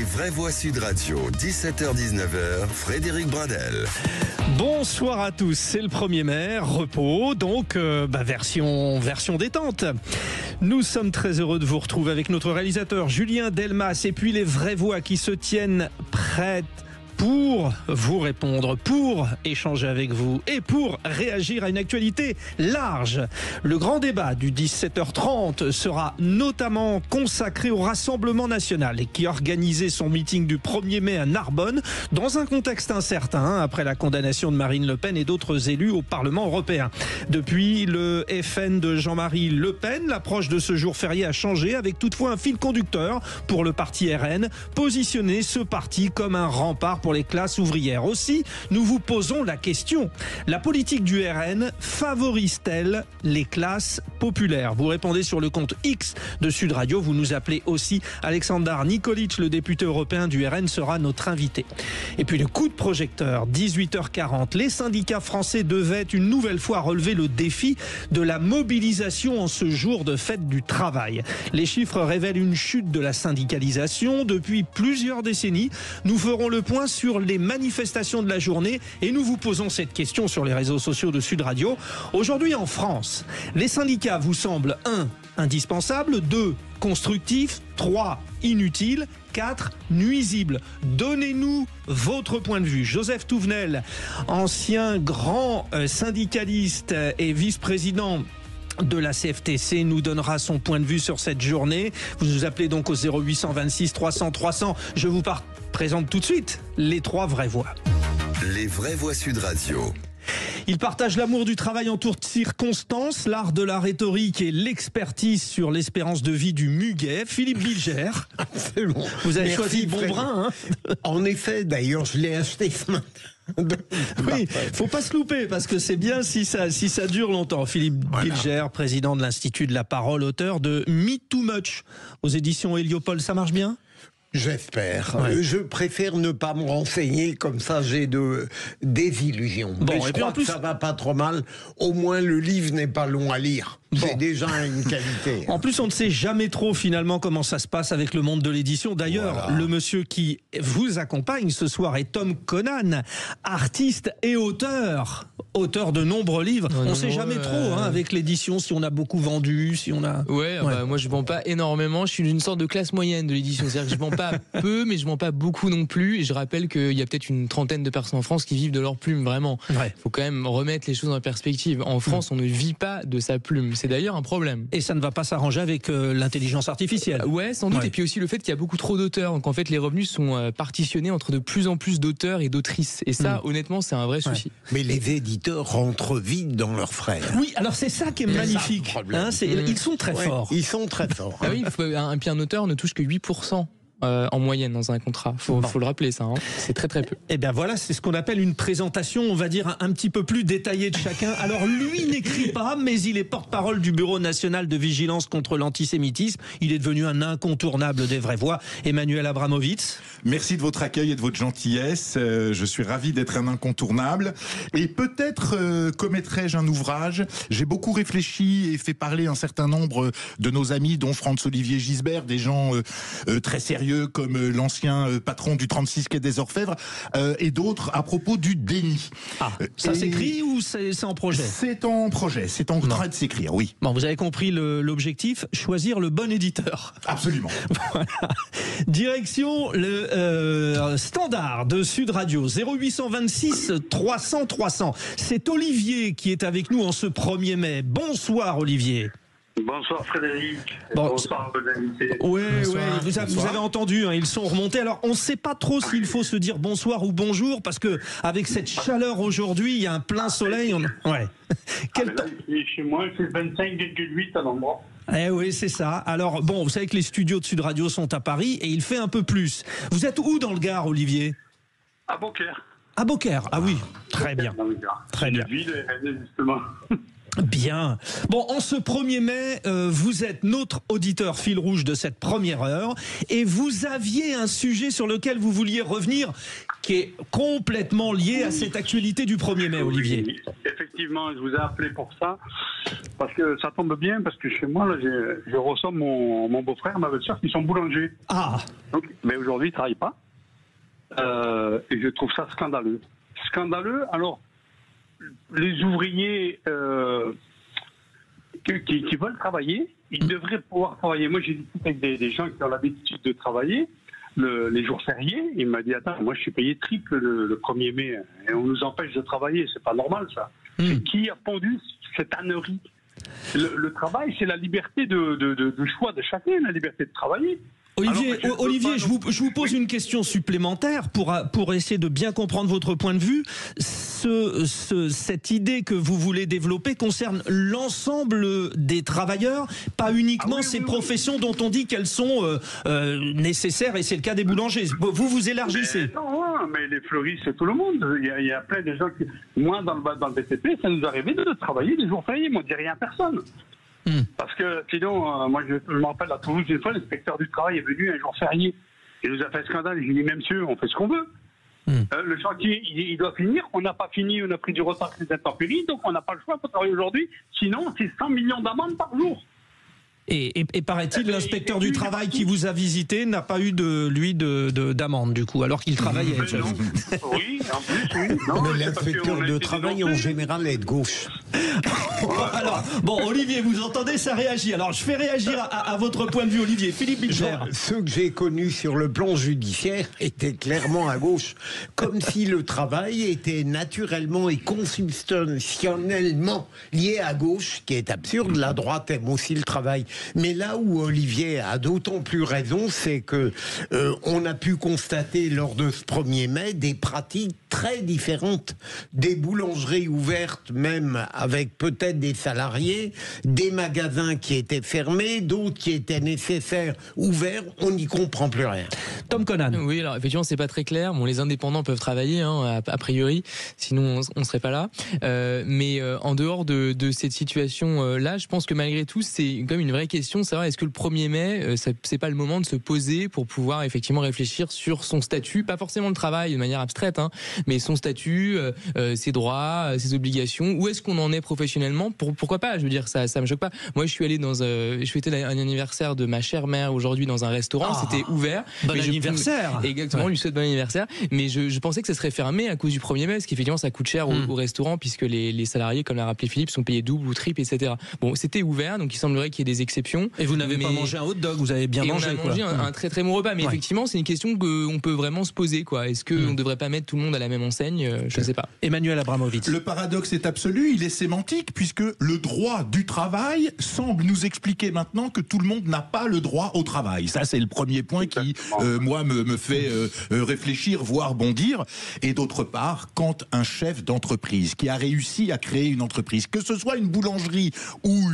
Les vraies voix Sud Radio, 17h-19h, Frédéric Brindel. Bonsoir à tous, c'est le 1er mai, repos, donc version détente. Nous sommes très heureux de vous retrouver avec notre réalisateur Julien Delmas et puis les vraies voix qui se tiennent prêtes pour vous répondre, pour échanger avec vous et pour réagir à une actualité large. Le grand débat du 17h30 sera notamment consacré au Rassemblement national qui a organisé son meeting du 1er mai à Narbonne dans un contexte incertain après la condamnation de Marine Le Pen et d'autres élus au Parlement européen. Depuis le FN de Jean-Marie Le Pen, l'approche de ce jour férié a changé avec toutefois un fil conducteur pour le parti RN, positionner ce parti comme un rempart pour les classes ouvrières. Aussi, nous vous posons la question. La politique du RN favorise-t-elle les classes populaires? Vous répondez sur le compte X de Sud Radio. Vous nous appelez aussi. Aleksandar Nikolic, le député européen du RN, sera notre invité. Et puis le coup de projecteur, 18h40. Les syndicats français devaient une nouvelle fois relever le défi de la mobilisation en ce jour de fête du travail. Les chiffres révèlent une chute de la syndicalisation depuis plusieurs décennies. Nous ferons le point sur les manifestations de la journée et nous vous posons cette question sur les réseaux sociaux de Sud Radio. Aujourd'hui en France, les syndicats vous semblent 1. indispensables, 2. constructifs, 3. inutiles, 4. nuisibles. Donnez-nous votre point de vue. Joseph Touvenel, ancien grand syndicaliste et vice-président de la CFTC, nous donnera son point de vue sur cette journée. Vous nous appelez donc au 0826 300 300. Je vous présente tout de suite les 3 vraies voix. Les vraies voix Sud Radio. Il partage l'amour du travail en toutes circonstances, l'art de la rhétorique et l'expertise sur l'espérance de vie du muguet. Philippe Bilger. C'est bon. Vous avez Merci, choisi le bon brin, hein. En effet, d'ailleurs, je l'ai acheté ce matin. Oui, faut pas se louper parce que c'est bien si ça dure longtemps. Philippe Bilger, président de l'Institut de la Parole, auteur de Me Too Much aux éditions Héliopole. Ça marche bien ? J'espère. Ouais. Je préfère ne pas me renseigner, comme ça j'ai des illusions. Bon, mais je crois que ça va pas trop mal. Au moins le livre n'est pas long à lire. Bon. C'est déjà une qualité. En plus, on ne sait jamais trop finalement comment ça se passe avec le monde de l'édition. D'ailleurs, Voilà. le monsieur qui vous accompagne ce soir est Tom Conan, artiste et auteur de nombreux livres. On ne sait jamais trop avec l'édition si on a beaucoup vendu, si on a... Ouais. Bah, moi je vends pas énormément, je suis d'une sorte de classe moyenne de l'édition, c'est-à-dire que je vends pas peu, mais je vends pas beaucoup non plus, et je rappelle qu'il y a peut-être une trentaine de personnes en France qui vivent de leur plume, vraiment. Ouais. Faut quand même remettre les choses en perspective. En France, on ne vit pas de sa plume, c'est d'ailleurs un problème. Et ça ne va pas s'arranger avec l'intelligence artificielle. Ouais, sans doute. Ouais. Et puis aussi le fait qu'il y a beaucoup trop d'auteurs. Donc en fait, les revenus sont partitionnés entre de plus en plus d'auteurs et d'autrices. Et ça, honnêtement, c'est un vrai souci. Mais les éditeurs rentrent vite dans leurs frais. Oui, alors c'est ça qui est magnifique. ça, le problème. Ils sont très forts. Ils sont très forts. Ah oui, un auteur ne touche que 8%. En moyenne dans un contrat. Faut le rappeler ça, hein. C'est très très peu. Et bien voilà, c'est ce qu'on appelle une présentation, on va dire, un petit peu plus détaillée de chacun. Alors lui n'écrit pas, mais il est porte-parole du Bureau national de vigilance contre l'antisémitisme. Il est devenu un incontournable des vraies voix. Emmanuel Abramovitz. Merci de votre accueil et de votre gentillesse. Je suis ravi d'être un incontournable. Et peut-être commettrai-je un ouvrage. J'ai beaucoup réfléchi et fait parler un certain nombre de nos amis, dont Franz-Olivier Gisbert, des gens très sérieux comme l'ancien patron du 36 quai des Orfèvres, et d'autres à propos du déni. Ah, ça s'écrit ou c'est en projet? C'est en projet, c'est en train de s'écrire, oui. Bon, vous avez compris l'objectif, choisir le bon éditeur. Absolument. Voilà. Direction le standard de Sud Radio, 0826 300 300. C'est Olivier qui est avec nous en ce 1er mai. Bonsoir Olivier. Bonsoir Frédéric. Bon, Bonsoir vos invités. Oui, vous avez entendu, hein, ils sont remontés. Alors, on ne sait pas trop s'il faut se dire bonsoir ou bonjour, parce que avec cette chaleur aujourd'hui, il y a un plein soleil. Ouais. Quel temps? Chez moi, il fait 25,8 à l'endroit. Eh oui, c'est ça. Alors, bon, vous savez que les studios de Sud Radio sont à Paris et il fait un peu plus. Vous êtes où dans le Gard, Olivier? À Beaucaire. À Beaucaire. Ah oui, très bien. Dans le Gard. Très bien. Une ville, justement. Bien. Bon, en ce 1er mai, vous êtes notre auditeur fil rouge de cette première heure et vous aviez un sujet sur lequel vous vouliez revenir qui est complètement lié à cette actualité du 1er mai, Olivier. Oui, effectivement, je vous ai appelé pour ça parce que ça tombe bien parce que chez moi, là, je reçois mon beau-frère, ma belle-sœur qui sont boulangers. Ah. Donc, mais aujourd'hui, ils ne travaillent pas. Et je trouve ça scandaleux. Scandaleux, alors, les ouvriers qui veulent travailler, ils devraient pouvoir travailler. Moi, j'ai discuté avec des gens qui ont l'habitude de travailler les jours fériés. Il m'a dit, attends, moi, je suis payé triple le 1er mai et on nous empêche de travailler. C'est pas normal, ça. Qui a pondu cette ânerie? Le travail, c'est la liberté de choix de chacun, la liberté de travailler. Olivier, je vous pose une question supplémentaire pour essayer de bien comprendre votre point de vue. Cette idée que vous voulez développer concerne l'ensemble des travailleurs, pas uniquement ces professions dont on dit qu'elles sont nécessaires, et c'est le cas des boulangers. Vous élargissez. Mais les fleuristes, c'est tout le monde. Il y a plein de gens qui... Moi, dans le BTP, ça nous arrivait de travailler des jours fériés, mais on ne dit rien à personne. Parce que sinon, moi je me rappelle à Toulouse, une fois, l'inspecteur du travail est venu un jour férié. Il nous a fait scandale. Il dit, même monsieur, on fait ce qu'on veut. Le chantier, il doit finir. On n'a pas fini, on a pris du retard sur les intempéries, donc on n'a pas le choix pour travailler aujourd'hui. Sinon, c'est 100 millions d'amendes par jour. Et paraît-il, l'inspecteur du travail qui vous a visité n'a pas eu d'amende, du coup, alors qu'il travaillait. Oui, en plus, oui. Non, mais l'inspecteur de travail, en général, est de gauche. Alors, bon, Olivier, vous entendez, ça réagit. Alors, je fais réagir à votre point de vue, Olivier. Philippe Bilger. Ceux que j'ai connus sur le plan judiciaire étaient clairement à gauche. Comme si le travail était naturellement et consubstantiellement lié à gauche, ce qui est absurde. La droite aime aussi le travail. Mais là où Olivier a d'autant plus raison, c'est que on a pu constater lors de ce 1er mai des pratiques très différentes, des boulangeries ouvertes même avec peut-être des salariés, des magasins qui étaient fermés, d'autres qui étaient nécessaires ouverts, on n'y comprend plus rien. Tom Conan. Oui, alors effectivement c'est pas très clair. Bon, les indépendants peuvent travailler, hein, a priori, sinon on serait pas là. Mais en dehors de cette situation là, je pense que malgré tout c'est quand même une vraie question, savoir est-ce que le 1er mai, c'est pas le moment de se poser pour pouvoir effectivement réfléchir sur son statut, pas forcément le travail de manière abstraite, hein, mais son statut, ses droits, ses obligations. Où est-ce qu'on en est professionnellement? Pourquoi pas? Je veux dire, ça me choque pas. Moi, je suis allé je fêtais un anniversaire de ma chère mère aujourd'hui dans un restaurant. C'était ouvert. Bon anniversaire. Exactement, lui souhaite bon anniversaire. Mais je pensais que ça serait fermé à cause du 1er mai, parce qu'effectivement, ça coûte cher au restaurant, puisque les salariés, comme l'a rappelé Philippe, sont payés double ou triple, etc. Bon, c'était ouvert, donc il semblerait qu'il y ait des exceptions. Et vous n'avez pas mangé un hot dog, vous avez bien mangé. On a mangé un très très bon repas, mais effectivement, c'est une question qu'on peut vraiment se poser, quoi. Est-ce qu'on ne devrait pas mettre tout le monde à la même enseigne? Je ne sais pas. Emmanuel Abramovitz. Le paradoxe est absolu, il est sémantique, puisque le droit du travail semble nous expliquer maintenant que tout le monde n'a pas le droit au travail. Ça, c'est le premier point qui, moi, me fait réfléchir, voire bondir. Et d'autre part, quand un chef d'entreprise qui a réussi à créer une entreprise, que ce soit une boulangerie ou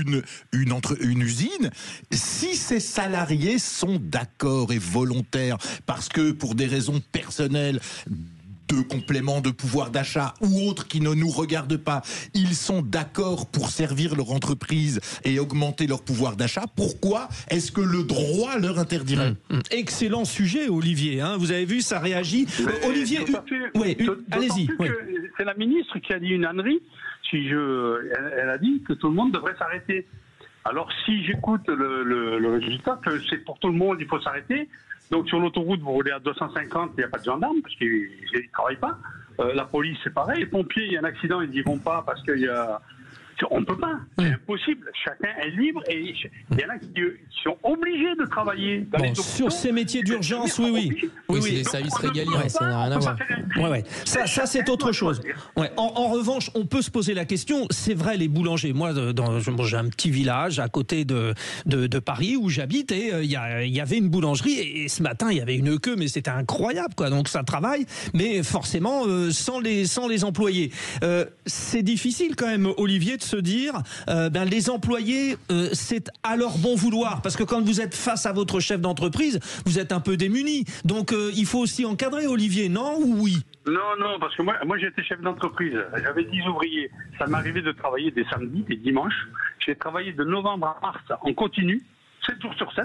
une usine, si ses salariés sont d'accord et volontaires, parce que pour des raisons personnelles, de complément de pouvoir d'achat ou autres qui ne nous regardent pas, ils sont d'accord pour servir leur entreprise et augmenter leur pouvoir d'achat, pourquoi est-ce que le droit leur interdirait? Excellent sujet, Olivier. Hein, vous avez vu, ça réagit. Olivier, allez-y. Oui. C'est la ministre qui a dit une ânerie. Elle a dit que tout le monde devrait s'arrêter. Alors si j'écoute le résultat, que c'est pour tout le monde, il faut s'arrêter. Donc sur l'autoroute, vous roulez à 250, il n'y a pas de gendarmes parce qu'ils ne travaillent pas. La police, c'est pareil. Les pompiers, il y a un accident, ils n'y vont pas parce qu'il y a... On ne peut pas, c'est impossible. Chacun est libre et il y en a qui sont obligés de travailler. Sur ces métiers d'urgence, oui. C'est des services régaliens, ça n'a rien à voir. Ça c'est autre chose. En revanche, on peut se poser la question, c'est vrai, les boulangers. Moi, j'ai un petit village à côté de Paris où j'habite et il y avait une boulangerie et ce matin, il y avait une queue, mais c'était incroyable, quoi. Donc ça travaille, mais forcément sans les employés. C'est difficile quand même, Olivier, de se dire les employés c'est à leur bon vouloir, parce que quand vous êtes face à votre chef d'entreprise, vous êtes un peu démunis, donc il faut aussi encadrer, Olivier, non ou oui? Non, parce que moi j'étais chef d'entreprise. J'avais 10 ouvriers. Ça m'arrivait de travailler des samedis, des dimanches. J'ai travaillé de novembre à mars en continu, 7 jours sur 7.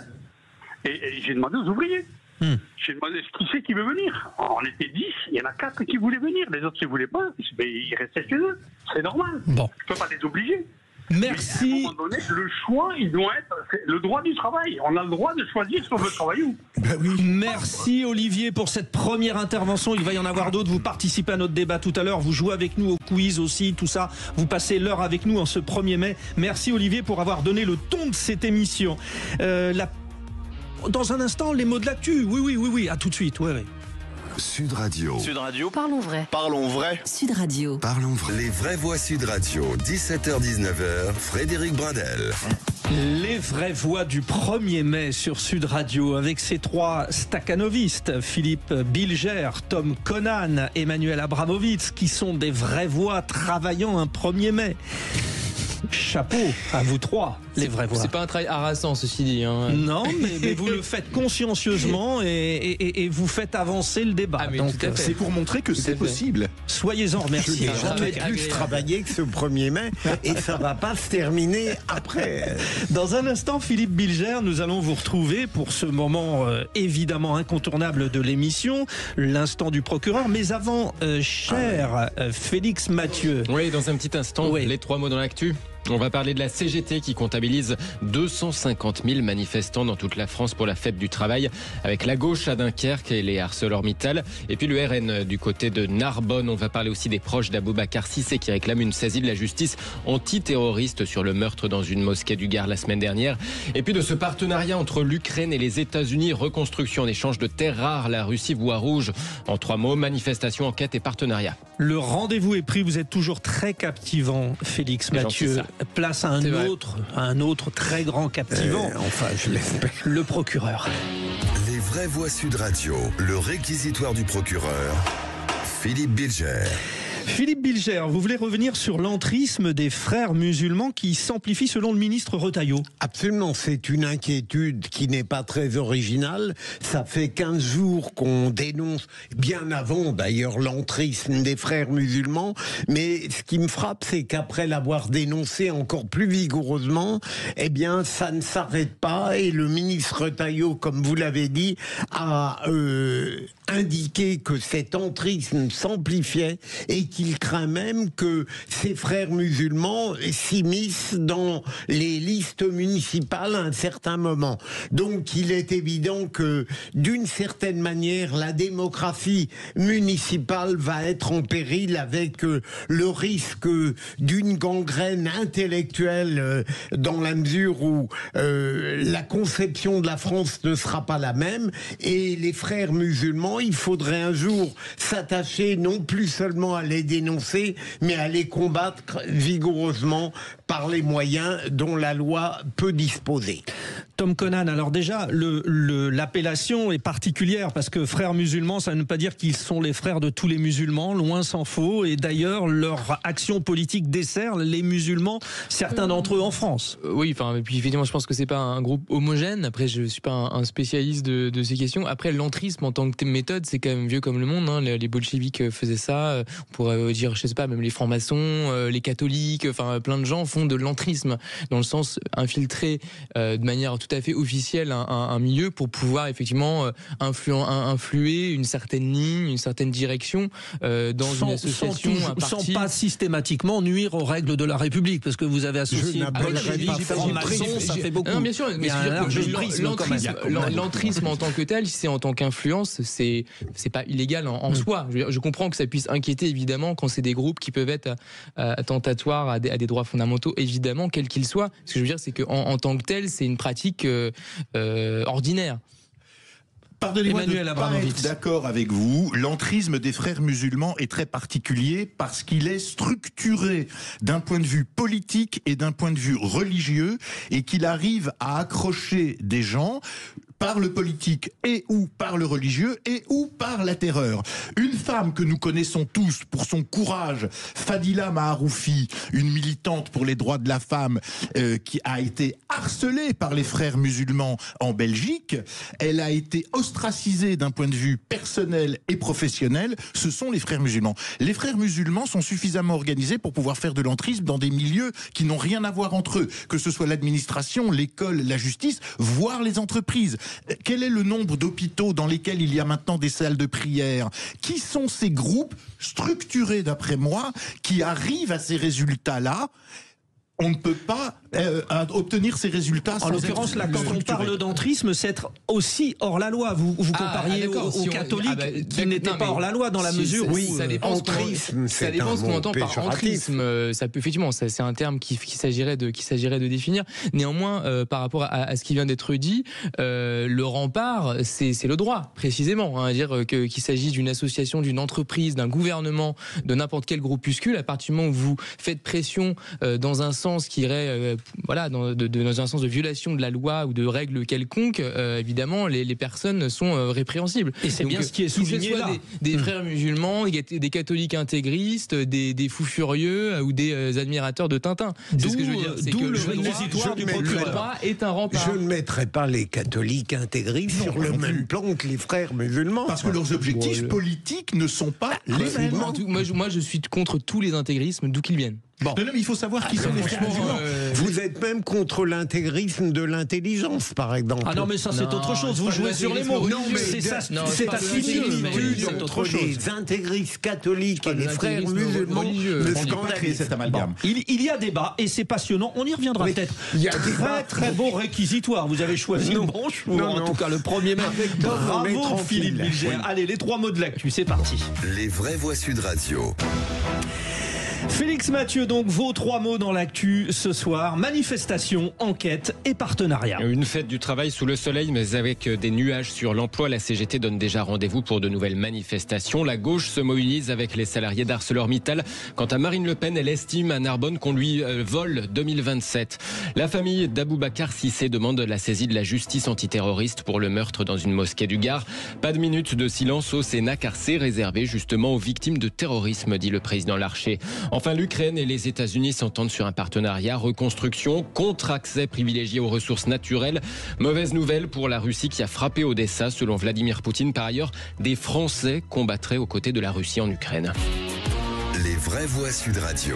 Et j'ai demandé aux ouvriers. J'ai demandé qui c'est qui veut venir. On était 10, il y en a 4 qui voulaient venir. Les autres, ils ne voulaient pas. Mais ils restaient chez eux. C'est normal. Bon. Je ne peux pas les obliger. Merci. Mais à un moment donné, le choix, il doit être le droit du travail. On a le droit de choisir si on veut travailler ou. Merci Olivier pour cette première intervention. Il va y en avoir d'autres. Vous participez à notre débat tout à l'heure. Vous jouez avec nous au quiz aussi, tout ça. Vous passez l'heure avec nous en ce 1er mai. Merci Olivier pour avoir donné le ton de cette émission. Dans un instant, les mots de l'actu. Oui. À tout de suite. Ouais. Sud Radio. Sud Radio. Parlons vrai. Parlons vrai. Sud Radio. Parlons vrai. Les vraies voix Sud Radio. 17h-19h. Frédéric Brundel. Les vraies voix du 1er mai sur Sud Radio avec ces 3 staccanovistes, Philippe Bilger, Tom Conan, Emmanuel Abramovitz, qui sont des vraies voix travaillant un 1er mai. Chapeau à vous 3, les vraies voix. C'est pas un travail harassant, ceci dit. Hein. Non, mais vous le faites consciencieusement et vous faites avancer le débat. Donc, c'est pour montrer que c'est possible. Soyez-en remerciés. Je n'ai jamais plus travaillé que ce 1er mai et ça ne va pas se terminer après. Dans un instant, Philippe Bilger, nous allons vous retrouver pour ce moment évidemment incontournable de l'émission, l'instant du procureur. Mais avant, cher Félix Mathieu. Oui, dans un petit instant, les 3 mots dans l'actu. On va parler de la CGT qui comptabilise 250 000 manifestants dans toute la France pour la fête du travail, avec la gauche à Dunkerque et les ArcelorMittal. Et puis le RN du côté de Narbonne. On va parler aussi des proches d'Aboubacar Cissé qui réclament une saisie de la justice antiterroriste sur le meurtre dans une mosquée du Gard la semaine dernière. Et puis de ce partenariat entre l'Ukraine et les États-Unis, reconstruction en échange de terres rares, la Russie voit rouge. En 3 mots, manifestation, enquête et partenariat. Le rendez-vous est pris, vous êtes toujours très captivant, Félix Mathieu. Place à un autre très grand captivant. Enfin, je l'espère. Le procureur. Les vraies voix Sud Radio. Le réquisitoire du procureur. Philippe Bilger. Philippe Bilger, vous voulez revenir sur l'entrisme des frères musulmans qui s'amplifie selon le ministre Retailleau. Absolument, c'est une inquiétude qui n'est pas très originale. Ça fait 15 jours qu'on dénonce, bien avant d'ailleurs, l'entrisme des frères musulmans. Mais ce qui me frappe, c'est qu'après l'avoir dénoncé encore plus vigoureusement, eh bien, ça ne s'arrête pas. Et le ministre Retailleau, comme vous l'avez dit, a indiqué que cet entrisme s'amplifiait et qu'il craint même que ces frères musulmans s'immiscent dans les listes municipales à un certain moment. Donc il est évident que d'une certaine manière la démocratie municipale va être en péril avec le risque d'une gangrène intellectuelle dans la mesure où la conception de la France ne sera pas la même et les frères musulmans, il faudrait un jour s'attacher non plus seulement à les dénoncer, mais à les combattre vigoureusement par les moyens dont la loi peut disposer. Tom Conan, alors déjà, l'appellation est particulière parce que frères musulmans, ça ne veut pas dire qu'ils sont les frères de tous les musulmans, loin s'en faut. Et d'ailleurs, leur action politique dessert les musulmans, certains d'entre eux en France. Oui, enfin, et puis évidemment, je pense que c'est pas un groupe homogène. Après, je suis pas un spécialiste de ces questions. Après, l'entrisme en tant que méthode, c'est quand même vieux comme le monde. Hein. Les bolcheviks faisaient ça. On pourrait dire, je sais pas, même les francs-maçons, les catholiques, enfin, plein de gens font de l'entrisme dans le sens infiltrer de manière tout à fait officielle un milieu pour pouvoir effectivement influer une certaine ligne, une certaine direction dans une association, un parti. Sans pas systématiquement nuire aux règles de la République, parce que vous avez associé franc-maçon, ça fait beaucoup. Non, bien sûr, mais l'entrisme en tant que tel, c'est en tant qu'influence, c'est pas illégal en soi. Je comprends que ça puisse inquiéter évidemment quand c'est des groupes qui peuvent être attentatoires à des droits fondamentaux, évidemment, quels qu'ils soient. Ce que je veux dire, c'est qu'en tant que tel, c'est une pratique ordinaire. Pardonnez-moi de ne pas être d'accord avec vous. L'entrisme des frères musulmans est très particulier parce qu'il est structuré d'un point de vue politique et d'un point de vue religieux et qu'il arrive à accrocher des gens par le politique et ou par le religieux et ou par la terreur. Une femme que nous connaissons tous pour son courage, Fadila Maharoufi, une militante pour les droits de la femme qui a été harcelée par les frères musulmans en Belgique, elle a été ostracisée d'un point de vue personnel et professionnel, ce sont les frères musulmans. Les frères musulmans sont suffisamment organisés pour pouvoir faire de l'entrisme dans des milieux qui n'ont rien à voir entre eux, que ce soit l'administration, l'école, la justice, voire les entreprises. Quel est le nombre d'hôpitaux dans lesquels il y a maintenant des salles de prière? Qui sont ces groupes structurés, d'après moi, qui arrivent à ces résultats-là? On ne peut pas obtenir ces résultats sans en l'occurrence, là, quand on parle d'entrisme, c'est être aussi hors la loi. Vous compariez aux catholiques qui n'étaient pas hors la loi dans la mesure où ça dépend ce qu'on entend par entrisme. Ça peut effectivement, c'est un terme qu'il s'agirait de définir. Néanmoins, par rapport à ce qui vient d'être dit, le rempart, c'est le droit précisément. Dire qu'il s'agit d'une association, d'une entreprise, d'un gouvernement, de n'importe quel groupuscule. À partir du moment où vous faites pression dans un sens qui irait dans un sens de violation de la loi ou de règles quelconques, évidemment les personnes sont répréhensibles. Et c'est bien ce qui est souligné là. Des frères musulmans, des catholiques intégristes, des fous furieux ou des admirateurs de Tintin. C'est ce que je veux dire. C'est que le réquisitoire du procureur est un rempart. Je ne mettrai pas les catholiques intégristes sur le même plan que les frères musulmans. Parce que leurs objectifs politiques ne sont pas les mêmes. Moi, je suis contre tous les intégrismes, d'où qu'ils viennent. Bon. Non, mais il faut savoir qui sont les frères musulmans. Vous êtes même contre l'intégrisme de l'intelligence, par exemple. Ah non, mais ça c'est autre chose. Vous jouez sur les mots. Non, mais c'est à similitude entre les intégristes catholiques et les frères musulmans. Le scandale, cet amalgame. Il y a débat et c'est passionnant. On y reviendra peut-être. Il y a très très beau réquisitoire. Vous avez choisi le bon choix. En tout cas, le 1er mai. Bravo Philippe Bilger. Allez, les 3 mots de l'actu, c'est parti. Les vraies voix Sud Radio. Félix Mathieu, donc vos 3 mots dans l'actu ce soir: manifestation, enquête et partenariat. Une fête du travail sous le soleil, mais avec des nuages sur l'emploi. La CGT donne déjà rendez-vous pour de nouvelles manifestations. La gauche se mobilise avec les salariés d'ArcelorMittal. Quant à Marine Le Pen, elle estime à Narbonne qu'on lui vole 2027. La famille d'Aboubacar Cissé demande la saisie de la justice antiterroriste pour le meurtre dans une mosquée du Gard. Pas de minute de silence au Sénat, car c'est réservé justement aux victimes de terrorisme, dit le président Larcher. Enfin, l'Ukraine et les États-Unis s'entendent sur un partenariat reconstruction contre accès privilégié aux ressources naturelles. Mauvaise nouvelle pour la Russie qui a frappé Odessa. Selon Vladimir Poutine, par ailleurs, des Français combattraient aux côtés de la Russie en Ukraine. Les vraies voix Sud Radio.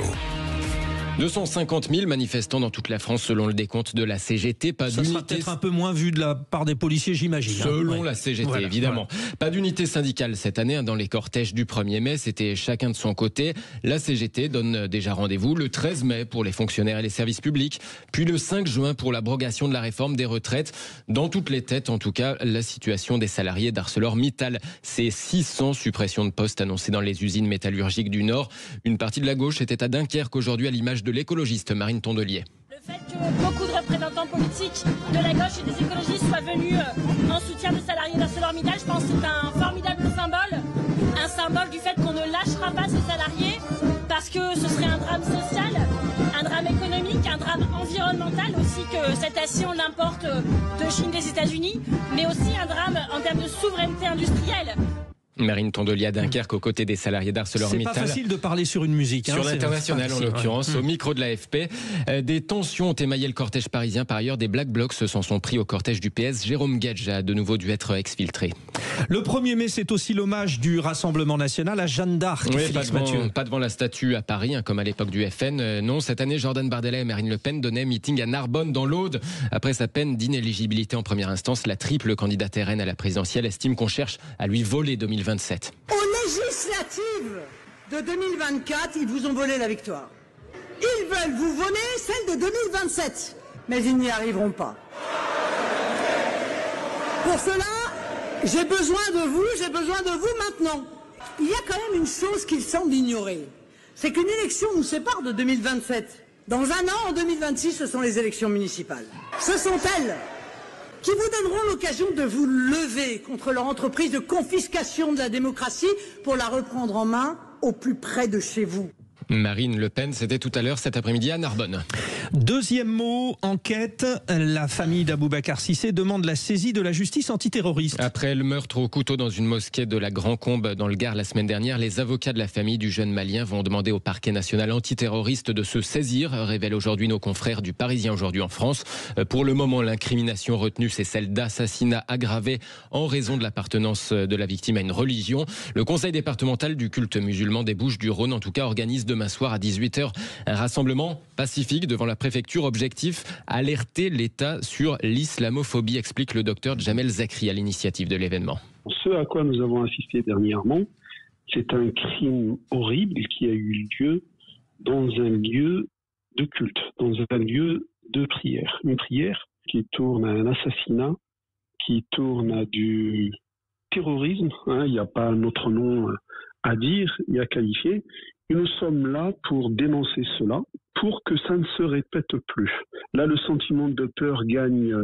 250 000 manifestants dans toute la France selon le décompte de la CGT. Ça sera peut-être un peu moins vu de la part des policiers, j'imagine. Selon la CGT, évidemment. Voilà. Pas d'unité syndicale cette année dans les cortèges du 1er mai. C'était chacun de son côté. La CGT donne déjà rendez-vous le 13 mai pour les fonctionnaires et les services publics, puis le 5 juin pour l'abrogation de la réforme des retraites. Dans toutes les têtes, en tout cas, la situation des salariés d'ArcelorMittal. C'est 600 suppressions de postes annoncées dans les usines métallurgiques du Nord. Une partie de la gauche était à Dunkerque aujourd'hui, à l'image de l'écologiste Marine Tondelier. Le fait que beaucoup de représentants politiques de la gauche et des écologistes soient venus en soutien des salariés d'ArcelorMittal, je pense que c'est un formidable symbole. Un symbole du fait qu'on ne lâchera pas ces salariés parce que ce serait un drame social, un drame économique, un drame environnemental aussi, que cette acier on l'importe de Chine, des États-Unis, mais aussi un drame en termes de souveraineté industrielle. Marine Tondelier à Dunkerque aux côtés des salariés d'ArcelorMittal. C'est pas facile de parler sur une musique. Sur l'international en l'occurrence, au micro de l'AFP. Des tensions ont émaillé le cortège parisien. Par ailleurs, des Black Blocs s'en sont pris au cortège du PS. Jérôme Gage a de nouveau dû être exfiltré. Le 1er mai, c'est aussi l'hommage du Rassemblement National à Jeanne d'Arc. Oui, pas devant la statue à Paris, comme à l'époque du FN. Non, cette année, Jordan Bardella et Marine Le Pen donnaient meeting à Narbonne, dans l'Aude. Après sa peine d'inéligibilité en première instance, la triple candidate RN à la présidentielle estime qu'on cherche à lui voler 2027. Aux législatives de 2024, ils vous ont volé la victoire. Ils veulent vous voler celle de 2027, mais ils n'y arriveront pas. Pour cela, j'ai besoin de vous maintenant. Il y a quand même une chose qu'ils semblent ignorer, c'est qu'une élection nous sépare de 2027. Dans un an, en 2026, ce sont les élections municipales. Ce sont elles qui vous donneront l'occasion de vous lever contre leur entreprise de confiscation de la démocratie pour la reprendre en main au plus près de chez vous. Marine Le Pen, c'était tout à l'heure cet après-midi à Narbonne. Deuxième mot, enquête. La famille d'Aboubacar Cissé demande la saisie de la justice antiterroriste. Après le meurtre au couteau dans une mosquée de la Grand-Combe dans le Gard la semaine dernière, les avocats de la famille du jeune Malien vont demander au parquet national antiterroriste de se saisir, révèlent aujourd'hui nos confrères du Parisien aujourd'hui en France. Pour le moment, l'incrimination retenue, c'est celle d'assassinat aggravé en raison de l'appartenance de la victime à une religion. Le conseil départemental du culte musulman des Bouches-du-Rhône, en tout cas, organise demain soir à 18h un rassemblement pacifique devant la préfecture. Objectif, alerter l'État sur l'islamophobie, explique le docteur Jamel Zakri à l'initiative de l'événement. Ce à quoi nous avons assisté dernièrement, c'est un crime horrible qui a eu lieu dans un lieu de culte, dans un lieu de prière. Une prière qui tourne à un assassinat, qui tourne à du terrorisme. Il n'y a pas un autre nom à dire et à qualifier. Et nous sommes là pour dénoncer cela, pour que ça ne se répète plus. Là, le sentiment de peur gagne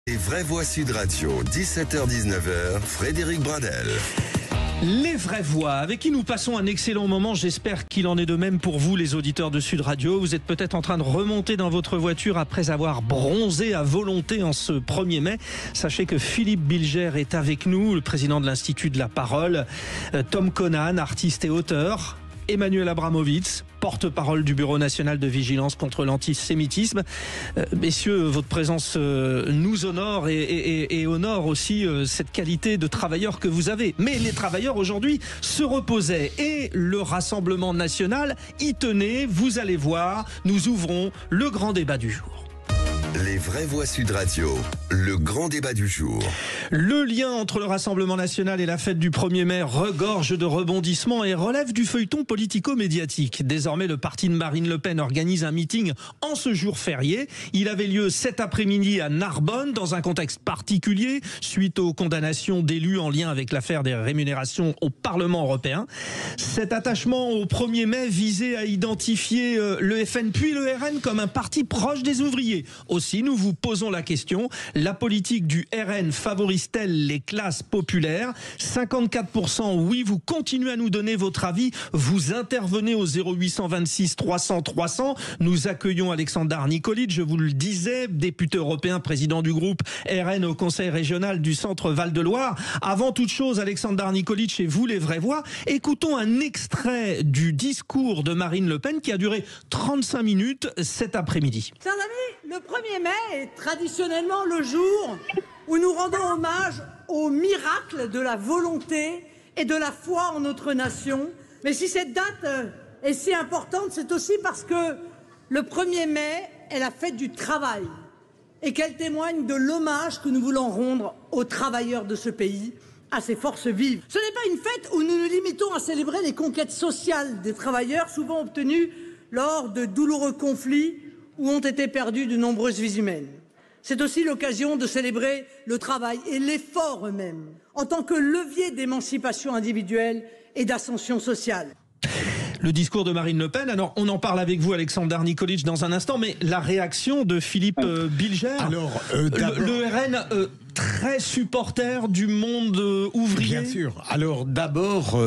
Les vraies voix Sud Radio, 17h-19h, Frédéric Bradel. Les vraies voix, avec qui nous passons un excellent moment. J'espère qu'il en est de même pour vous, les auditeurs de Sud Radio. Vous êtes peut-être en train de remonter dans votre voiture après avoir bronzé à volonté en ce 1er mai. Sachez que Philippe Bilger est avec nous, le président de l'Institut de la Parole. Tom Conan, artiste et auteur. Emmanuel Abramovitz, porte-parole du Bureau national de vigilance contre l'antisémitisme. Messieurs, votre présence nous honore et honore aussi cette qualité de travailleur que vous avez. Mais les travailleurs aujourd'hui se reposaient et le Rassemblement national y tenait. Vous allez voir, nous ouvrons le grand débat du jour. Les vraies voix Sud Radio, le grand débat du jour. Le lien entre le Rassemblement national et la fête du 1er mai regorge de rebondissements et relève du feuilleton politico-médiatique. Désormais, le parti de Marine Le Pen organise un meeting en ce jour férié. Il avait lieu cet après-midi à Narbonne, dans un contexte particulier, suite aux condamnations d'élus en lien avec l'affaire des rémunérations au Parlement européen. Cet attachement au 1er mai visait à identifier le FN puis le RN comme un parti proche des ouvriers. Aussi, nous vous posons la question, la politique du RN favorise-t-elle les classes populaires ? 54% oui, vous continuez à nous donner votre avis, vous intervenez au 0826 300 300. Nous accueillons Aleksandar Nikolic, je vous le disais, député européen, président du groupe RN au Conseil régional du Centre Val-de-Loire. Avant toute chose, Aleksandar Nikolic et vous, les vraies voix, écoutons un extrait du discours de Marine Le Pen qui a duré 35 minutes cet après-midi. Chers amis, le 1er mai est traditionnellement le jour où nous rendons hommage au miracle de la volonté et de la foi en notre nation. Mais si cette date est si importante, c'est aussi parce que le 1er mai est la fête du travail et qu'elle témoigne de l'hommage que nous voulons rendre aux travailleurs de ce pays, à ses forces vives. Ce n'est pas une fête où nous nous limitons à célébrer les conquêtes sociales des travailleurs, souvent obtenues lors de douloureux conflits où ont été perdues de nombreuses vies humaines. C'est aussi l'occasion de célébrer le travail et l'effort eux-mêmes, en tant que levier d'émancipation individuelle et d'ascension sociale. Le discours de Marine Le Pen, alors on en parle avec vous, Aleksandar Nikolic, dans un instant, mais la réaction de Philippe Bilger, alors, le RN... très supporter du monde ouvrier. Bien sûr. Alors d'abord,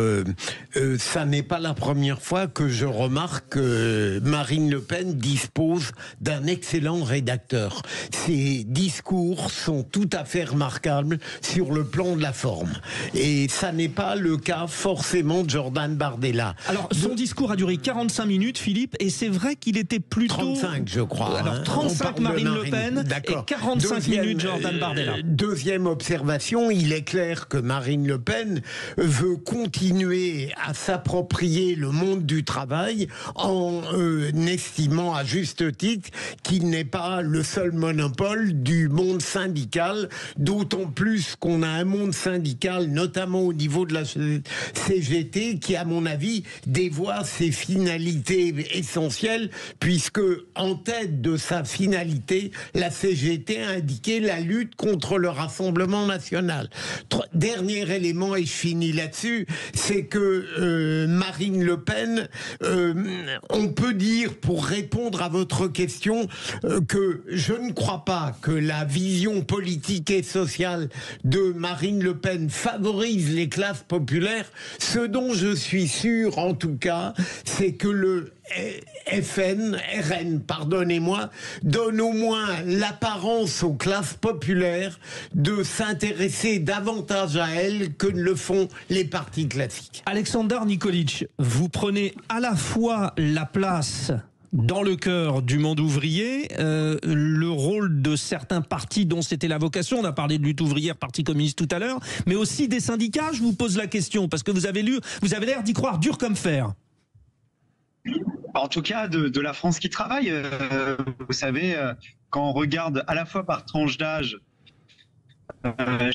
ça n'est pas la première fois que je remarque que Marine Le Pen dispose d'un excellent rédacteur. Ses discours sont tout à fait remarquables sur le plan de la forme. Et ça n'est pas le cas forcément de Jordan Bardella. Alors son discours a duré 45 minutes, Philippe, et c'est vrai qu'il était plutôt... 35, je crois. Alors 35 Marine Le Pen et 45 minutes Jordan Bardella. Deuxième observation, il est clair que Marine Le Pen veut continuer à s'approprier le monde du travail en estimant à juste titre qu'il n'est pas le seul monopole du monde syndical, d'autant plus qu'on a un monde syndical, notamment au niveau de la CGT, qui à mon avis dévoie ses finalités essentielles, puisque en tête de sa finalité, la CGT a indiqué la lutte contre le Rassemblement national. Dernier élément, et je finis là-dessus, c'est que Marine Le Pen, on peut dire, pour répondre à votre question, que je ne crois pas que la vision politique et sociale de Marine Le Pen favorise les classes populaires. Ce dont je suis sûr, en tout cas, c'est que le RN, pardonnez-moi, donne au moins l'apparence aux classes populaires de s'intéresser davantage à elles que ne le font les partis classiques. Aleksandar Nikolic, vous prenez à la fois la place dans le cœur du monde ouvrier, le rôle de certains partis dont c'était la vocation, on a parlé de lutte ouvrière, Parti communiste tout à l'heure, mais aussi des syndicats. Je vous pose la question parce que vous avez l'air d'y croire dur comme fer. En tout cas, de la France qui travaille, vous savez, quand on regarde à la fois par tranche d'âge,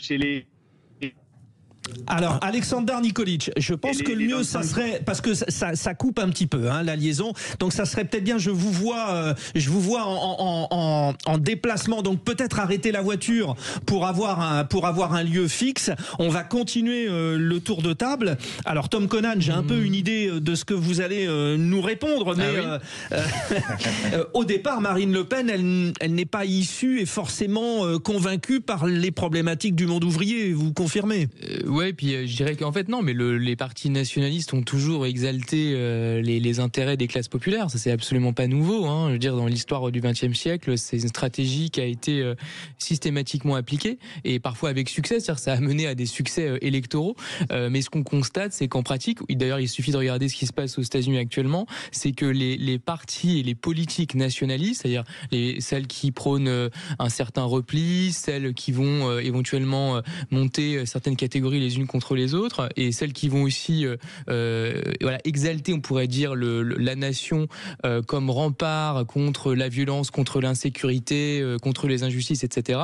chez les Alors, Aleksandar Nikolic, je pense que le mieux, ça serait, parce que ça coupe un petit peu la liaison, donc ça serait peut-être bien, je vous vois en déplacement, donc peut-être arrêter la voiture pour avoir un lieu fixe. On va continuer le tour de table. Alors, Tom Conan, j'ai un peu une idée de ce que vous allez nous répondre, mais au départ, Marine Le Pen, elle n'est pas issue et forcément convaincue par les problématiques du monde ouvrier, vous confirmez? Ouais, puis je dirais qu'en fait non, mais les partis nationalistes ont toujours exalté les intérêts des classes populaires. Ça c'est absolument pas nouveau. Je veux dire, dans l'histoire du XXe siècle, c'est une stratégie qui a été systématiquement appliquée et parfois avec succès. C'est-à-dire, ça a mené à des succès électoraux. Mais ce qu'on constate, c'est qu'en pratique, d'ailleurs, il suffit de regarder ce qui se passe aux États-Unis actuellement, c'est que les partis et les politiques nationalistes, c'est-à-dire celles qui prônent un certain repli, celles qui vont éventuellement monter certaines catégories les unes contre les autres, et celles qui vont aussi exalter, on pourrait dire, la nation comme rempart contre la violence, contre l'insécurité, contre les injustices, etc.,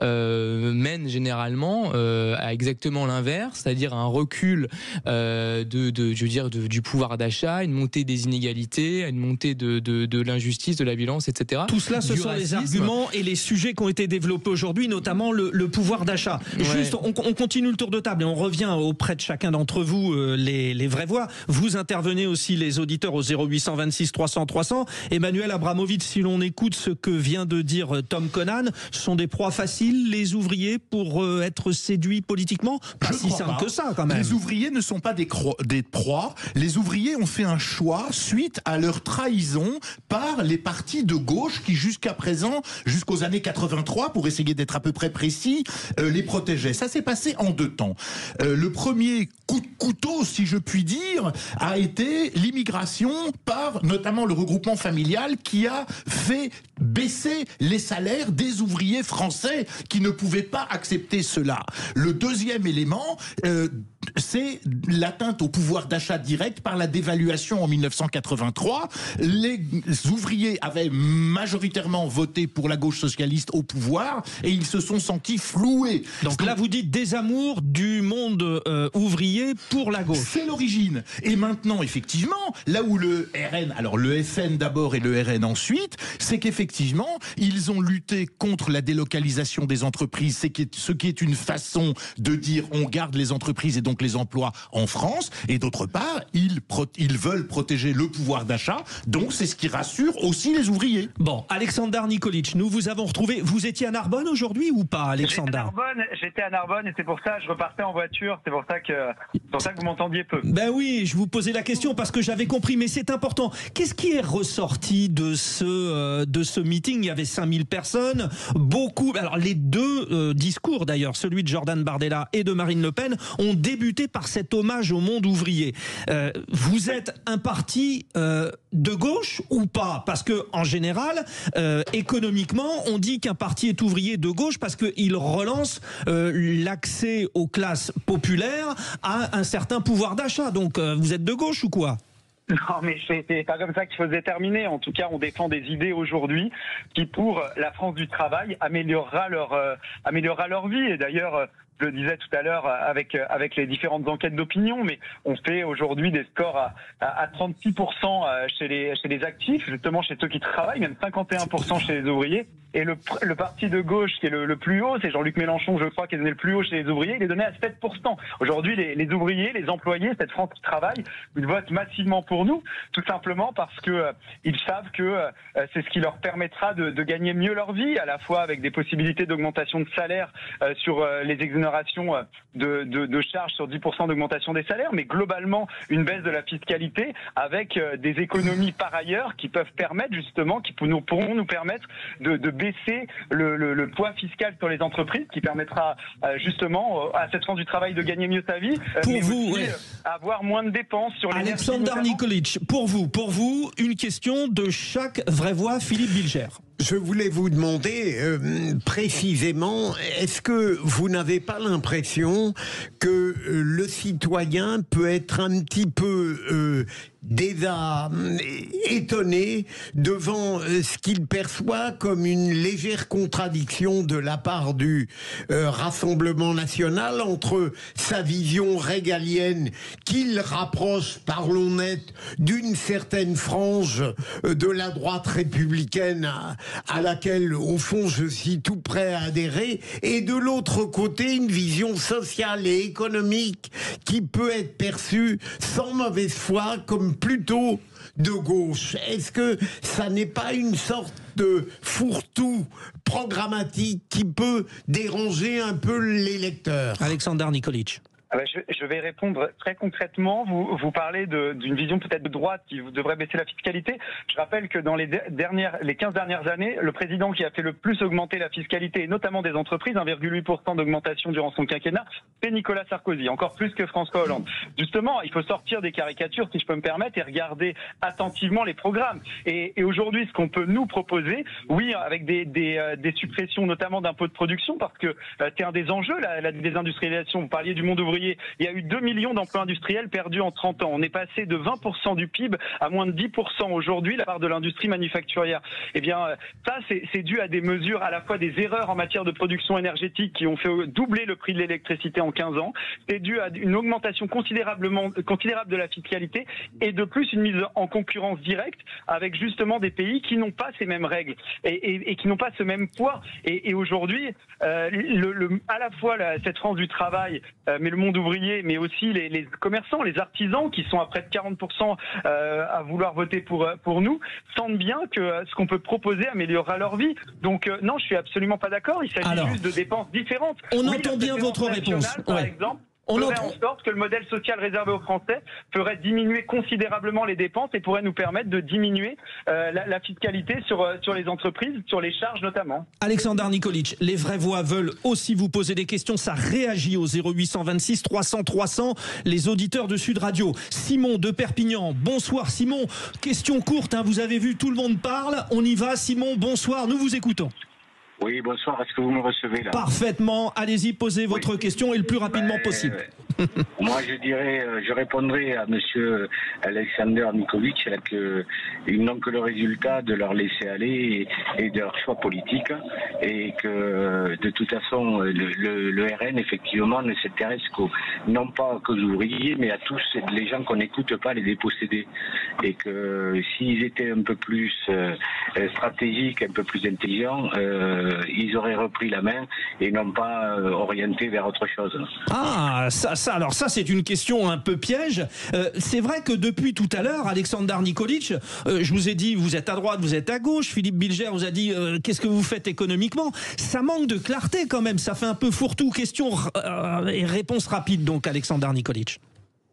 mènent généralement à exactement l'inverse, c'est-à-dire un recul du pouvoir d'achat, une montée des inégalités, une montée de l'injustice, de la violence, etc. Tout cela, ce sont les arguments et les sujets qui ont été développés aujourd'hui, notamment le pouvoir d'achat. Ouais. Juste, on continue le tour de table et on revient auprès de chacun d'entre vous, les vraies voix. Vous intervenez aussi, les auditeurs, au 0826 300 300. Emmanuel Abramovitch, si l'on écoute ce que vient de dire Tom Conan, ce sont des proies faciles, les ouvriers, pour être séduits politiquement? Pas si simple que ça, quand même. Les ouvriers ne sont pas des proies. Les ouvriers ont fait un choix suite à leur trahison par les partis de gauche qui, jusqu'à présent, jusqu'aux années 83, pour essayer d'être à peu près précis, les protégeaient. Ça s'est passé en deux temps. Le premier coup de couteau, si je puis dire, a été l'immigration par notamment le regroupement familial qui a fait baisser les salaires des ouvriers français qui ne pouvaient pas accepter cela. Le deuxième élément, c'est l'atteinte au pouvoir d'achat direct par la dévaluation en 1983. Les ouvriers avaient majoritairement voté pour la gauche socialiste au pouvoir et ils se sont sentis floués. Donc là, vous dites désamour du monde ouvrier pour la gauche. C'est l'origine. Et maintenant, effectivement, là où le RN, alors le FN d'abord et le RN ensuite, c'est qu'effectivement, ils ont lutté contre la délocalisation des entreprises, ce qui est une façon de dire on garde les entreprises et donc les emplois en France, et d'autre part, ils veulent protéger le pouvoir d'achat, donc c'est ce qui rassure aussi les ouvriers. Bon, Aleksandar Nikolic, nous vous avons retrouvé. Vous étiez à Narbonne aujourd'hui ou pas, Aleksandar? J'étais à Narbonne et c'est pour ça que je repartais en voiture, c'est pour ça que vous m'entendiez peu. Ben oui, je vous posais la question parce que j'avais compris, mais c'est important. Qu'est-ce qui est ressorti de ce meeting? Il y avait 5000 personnes, beaucoup. Alors les deux discours d'ailleurs, celui de Jordan Bardella et de Marine Le Pen, ont débuté par cet hommage au monde ouvrier. Vous êtes un parti de gauche ou pas? Parce que en général, économiquement, on dit qu'un parti est ouvrier de gauche parce qu'il relance l'accès aux classes populaires à un certain pouvoir d'achat. Donc vous êtes de gauche ou quoi? Non, mais c'est pas comme ça qu'il faut se déterminer. En tout cas, on défend des idées aujourd'hui qui, pour la France du travail, améliorera leur vie. Et d'ailleurs, je le disais tout à l'heure avec les différentes enquêtes d'opinion, mais on fait aujourd'hui des scores à 36% chez les actifs, justement chez ceux qui travaillent, même 51% chez les ouvriers. Et le parti de gauche qui est le plus haut, c'est Jean-Luc Mélenchon, je crois, qui est donné le plus haut chez les ouvriers, il est donné à 7%. Aujourd'hui, les ouvriers, les employés, cette France qui travaille, ils votent massivement pour nous, tout simplement parce que ils savent que c'est ce qui leur permettra de gagner mieux leur vie, à la fois avec des possibilités d'augmentation de salaire sur les exonérations de charges sur 10% d'augmentation des salaires, mais globalement une baisse de la fiscalité avec des économies par ailleurs qui peuvent permettre justement, pourront nous permettre de baisser le poids fiscal sur les entreprises, qui permettra justement à cette France du travail de gagner mieux sa vie, pour vous, aussi, avoir moins de dépenses sur les Aleksandar Nikolic, pour vous, une question de chaque vraie voix, Philippe Bilger. Je voulais vous demander précisément, est-ce que vous n'avez pas l'impression que le citoyen peut être un petit peu étonné devant ce qu'il perçoit comme une légère contradiction de la part du Rassemblement national entre sa vision régalienne qu'il rapproche, parlons net, d'une certaine frange de la droite républicaine à laquelle, au fond, je suis tout prêt à adhérer, et de l'autre côté, une vision sociale et économique qui peut être perçue sans mauvaise foi comme plutôt de gauche. Est-ce que ça n'est pas une sorte de fourre-tout programmatique qui peut déranger un peu les lecteurs? Alexander Nikolic. Je vais répondre très concrètement. Vous parlez d'une vision peut-être de droite qui devrait baisser la fiscalité. Je rappelle que dans les 15 dernières années, le président qui a fait le plus augmenter la fiscalité, et notamment des entreprises, 1,8% d'augmentation durant son quinquennat, c'est Nicolas Sarkozy, encore plus que François Hollande. Justement, il faut sortir des caricatures, si je peux me permettre, et regarder attentivement les programmes. Et aujourd'hui, ce qu'on peut nous proposer, oui, avec des suppressions notamment d'impôts de production, parce que c'est un des enjeux, la désindustrialisation. Vous parliez du monde ouvrier. Il y a eu 2 millions d'emplois industriels perdus en 30 ans. On est passé de 20% du PIB à moins de 10% aujourd'hui, la part de l'industrie manufacturière. Eh bien, ça, c'est dû à des mesures, à la fois des erreurs en matière de production énergétique qui ont fait doubler le prix de l'électricité en 15 ans. C'est dû à une augmentation considérable de la fiscalité et de plus une mise en concurrence directe avec justement des pays qui n'ont pas ces mêmes règles et qui n'ont pas ce même poids. Et aujourd'hui, à la fois cette France du travail, mais le monde ouvrier, mais aussi les commerçants, les artisans qui sont à près de 40% à vouloir voter pour nous, sentent bien que ce qu'on peut proposer améliorera leur vie. Donc non, je suis absolument pas d'accord. Il s'agit juste de dépenses différentes. On entend bien votre réponse. Par exemple, ferait en sorte que le modèle social réservé aux Français ferait diminuer considérablement les dépenses et pourrait nous permettre de diminuer la fiscalité sur les entreprises, sur les charges notamment. Alexander Nikolic, les vraies voix veulent aussi vous poser des questions. Ça réagit au 0826 300 300. Les auditeurs de Sud Radio. Simon de Perpignan. Bonsoir Simon. Question courte, hein, vous avez vu, tout le monde parle. On y va Simon, bonsoir, nous vous écoutons. Oui, bonsoir, est-ce que vous me recevez là? Parfaitement, allez-y, posez votre question et le plus rapidement possible. Moi, je répondrai à monsieur Alexander Nikolic que ils n'ont que le résultat de leur laisser-aller et de leur choix politique, et que de toute façon, le RN, effectivement, ne s'intéresse non pas qu'aux ouvriers, mais à tous les gens qu'on n'écoute pas, les dépossédés. Et que s'ils étaient un peu plus stratégiques, un peu plus intelligents, ils auraient repris la main et non pas orienté vers autre chose. Ah, alors ça c'est une question un peu piège. C'est vrai que depuis tout à l'heure, Alexander Nikolic, je vous ai dit, vous êtes à droite, vous êtes à gauche. Philippe Bilger vous a dit, qu'est-ce que vous faites économiquement? Ça manque de clarté quand même, ça fait un peu fourre-tout. Question et réponse rapide donc, Alexander Nikolic.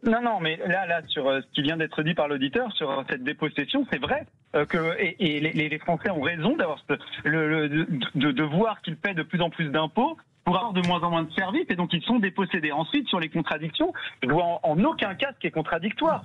Non, mais là, sur ce qui vient d'être dit par l'auditeur, sur cette dépossession, c'est vrai que les Français ont raison d'avoir de voir qu'ils paient de plus en plus d'impôts pour avoir de moins en moins de services, et donc ils sont dépossédés. Ensuite, sur les contradictions, je vois en aucun cas ce qui est contradictoire.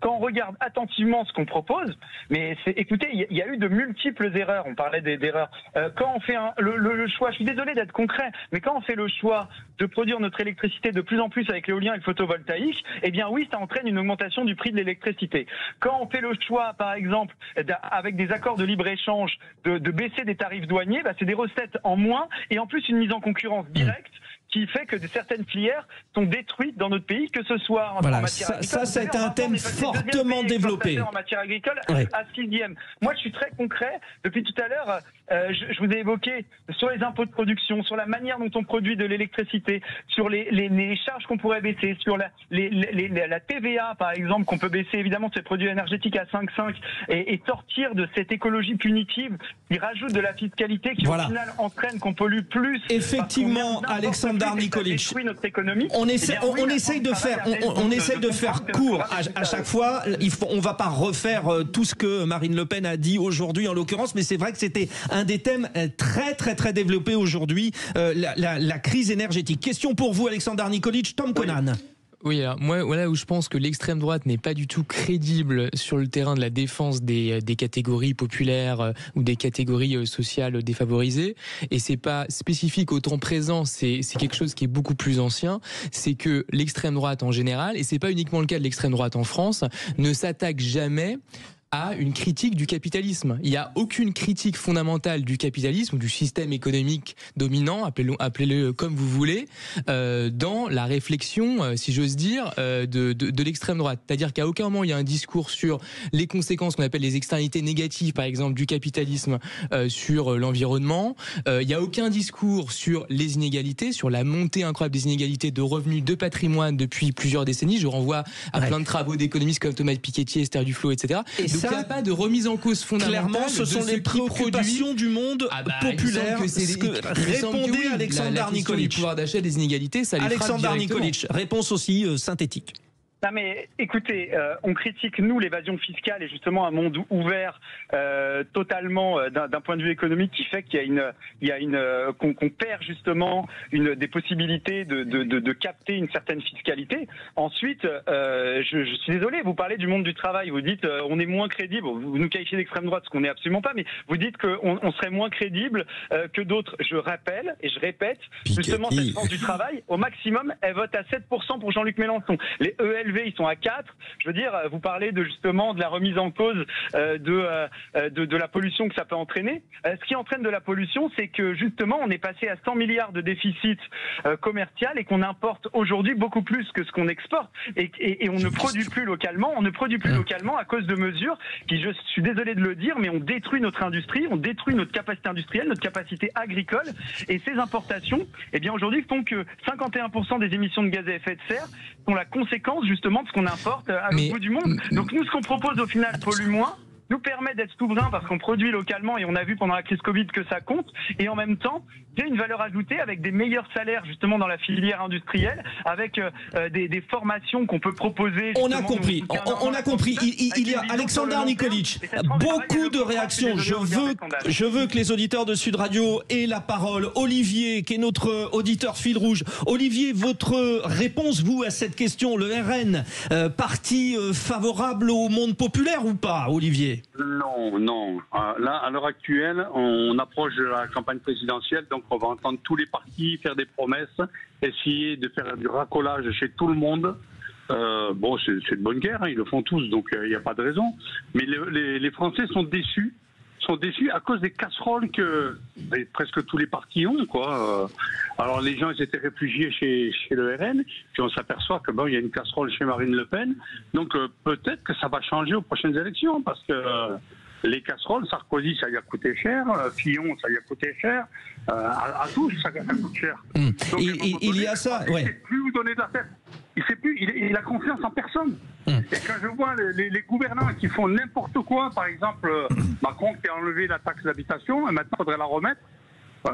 Quand on regarde attentivement ce qu'on propose, mais écoutez, il y a eu de multiples erreurs. On parlait d'erreurs. Quand on fait le choix, je suis désolé d'être concret, mais quand on fait le choix de produire notre électricité de plus en plus avec l'éolien et le photovoltaïque, eh bien oui, ça entraîne une augmentation du prix de l'électricité. Quand on fait le choix, par exemple, avec des accords de libre-échange, de baisser des tarifs douaniers, c'est des recettes en moins, et en plus une mise en concurrence directe qui fait que certaines filières sont détruites dans notre pays, que ce soit en matière agricole. Ça a été un thème fortement développé. En matière agricole, à 6e. Moi, je suis très concret. Depuis tout à l'heure, je vous ai évoqué sur les impôts de production, sur la manière dont on produit de l'électricité, sur les charges qu'on pourrait baisser, sur la TVA, par exemple, qu'on peut baisser évidemment sur les produits énergétiques à 5,5 et sortir de cette écologie punitive qui rajoute de la fiscalité qui, au final, entraîne qu'on pollue plus. Effectivement, Alexander Nikolic, on essaye de faire court à chaque fois. On va pas refaire tout ce que Marine Le Pen a dit aujourd'hui en l'occurrence, mais c'est vrai que c'était un des thèmes très développés aujourd'hui, la crise énergétique. Question pour vous, Alexander Nikolic, Tom Conan. Oui, alors moi, voilà où je pense que l'extrême droite n'est pas du tout crédible sur le terrain de la défense des catégories populaires ou des catégories sociales défavorisées, et c'est pas spécifique au temps présent, c'est quelque chose qui est beaucoup plus ancien, c'est que l'extrême droite en général, et c'est pas uniquement le cas de l'extrême droite en France, ne s'attaque jamais à une critique du capitalisme. Il n'y a aucune critique fondamentale du capitalisme ou du système économique dominant, appelez-le comme vous voulez, dans la réflexion, si j'ose dire, de l'extrême droite. C'est-à-dire qu'à aucun moment il y a un discours sur les conséquences qu'on appelle les externalités négatives, par exemple, du capitalisme sur l'environnement. Il n'y a aucun discours sur les inégalités, sur la montée incroyable des inégalités de revenus, de patrimoine depuis plusieurs décennies. Je renvoie à plein de travaux d'économistes comme Thomas Piketty, Esther Duflo, etc. Donc il n'y a pas de remise en cause fondamentale. Clairement, ce sont les préoccupations du monde populaire. Répondez Alexandre Nikolic. Du pouvoir d'achat, des inégalités, ça les Alexandre Nikolic, réponse aussi synthétique. Non mais écoutez, on critique nous l'évasion fiscale et justement un monde ouvert totalement d'un point de vue économique qui fait qu'il y a une qu'on perd justement des possibilités de capter une certaine fiscalité. Ensuite, je suis désolé, vous parlez du monde du travail, vous dites on est moins crédible, vous nous qualifiez d'extrême droite, ce qu'on n'est absolument pas, mais vous dites qu'on serait moins crédible que d'autres. Je rappelle et je répète, justement cette France du travail, au maximum, elle vote à 7% pour Jean-Luc Mélenchon. Les ELV ils sont à 4. Je veux dire, vous parlez justement de la remise en cause de la pollution que ça peut entraîner. Ce qui entraîne de la pollution, c'est que justement, on est passé à 100 milliards de déficit commercial et qu'on importe aujourd'hui beaucoup plus que ce qu'on exporte. Et on ne produit plus localement. On ne produit plus localement à cause de mesures qui, je suis désolé de le dire, mais on détruit notre industrie, on détruit notre capacité industrielle, notre capacité agricole. Et ces importations, eh bien aujourd'hui, font que 51% des émissions de gaz à effet de serre sont la conséquence justement de ce qu'on importe à l'autre bout du monde. Donc nous, ce qu'on propose au final pollue moins, nous permet d'être souverain parce qu'on produit localement et on a vu pendant la crise Covid que ça compte, et en même temps il y a une valeur ajoutée avec des meilleurs salaires justement dans la filière industrielle, avec des formations qu'on peut proposer. On a compris, il y a Alexandre Nikolic, beaucoup de réactions. Je veux que les auditeurs de Sud Radio aient la parole. Olivier, qui est notre auditeur fil rouge. Olivier, votre réponse, vous, à cette question, le RN, parti favorable au monde populaire ou pas, Olivier? Non. Là, à l'heure actuelle, on approche de la campagne présidentielle, donc on va entendre tous les partis faire des promesses, essayer de faire du racolage chez tout le monde. Bon, c'est de bonne guerre, hein, ils le font tous, donc il n'y a pas de raison. Mais les Français sont déçus à cause des casseroles que presque tous les partis ont, quoi. Alors les gens, ils étaient réfugiés chez le RN, puis on s'aperçoit que bon, il y a une casserole chez Marine Le Pen, donc peut-être que ça va changer aux prochaines élections, parce que les casseroles, Sarkozy, ça lui a coûté cher, Fillon, ça lui a coûté cher, à tous, ça coûte cher. Donc, il y a ça, ouais. Il ne sait plus où donner de la tête. Il sait plus, il a confiance en personne. Et quand je vois les gouvernants qui font n'importe quoi, par exemple Macron qui a enlevé la taxe d'habitation, maintenant il faudrait la remettre.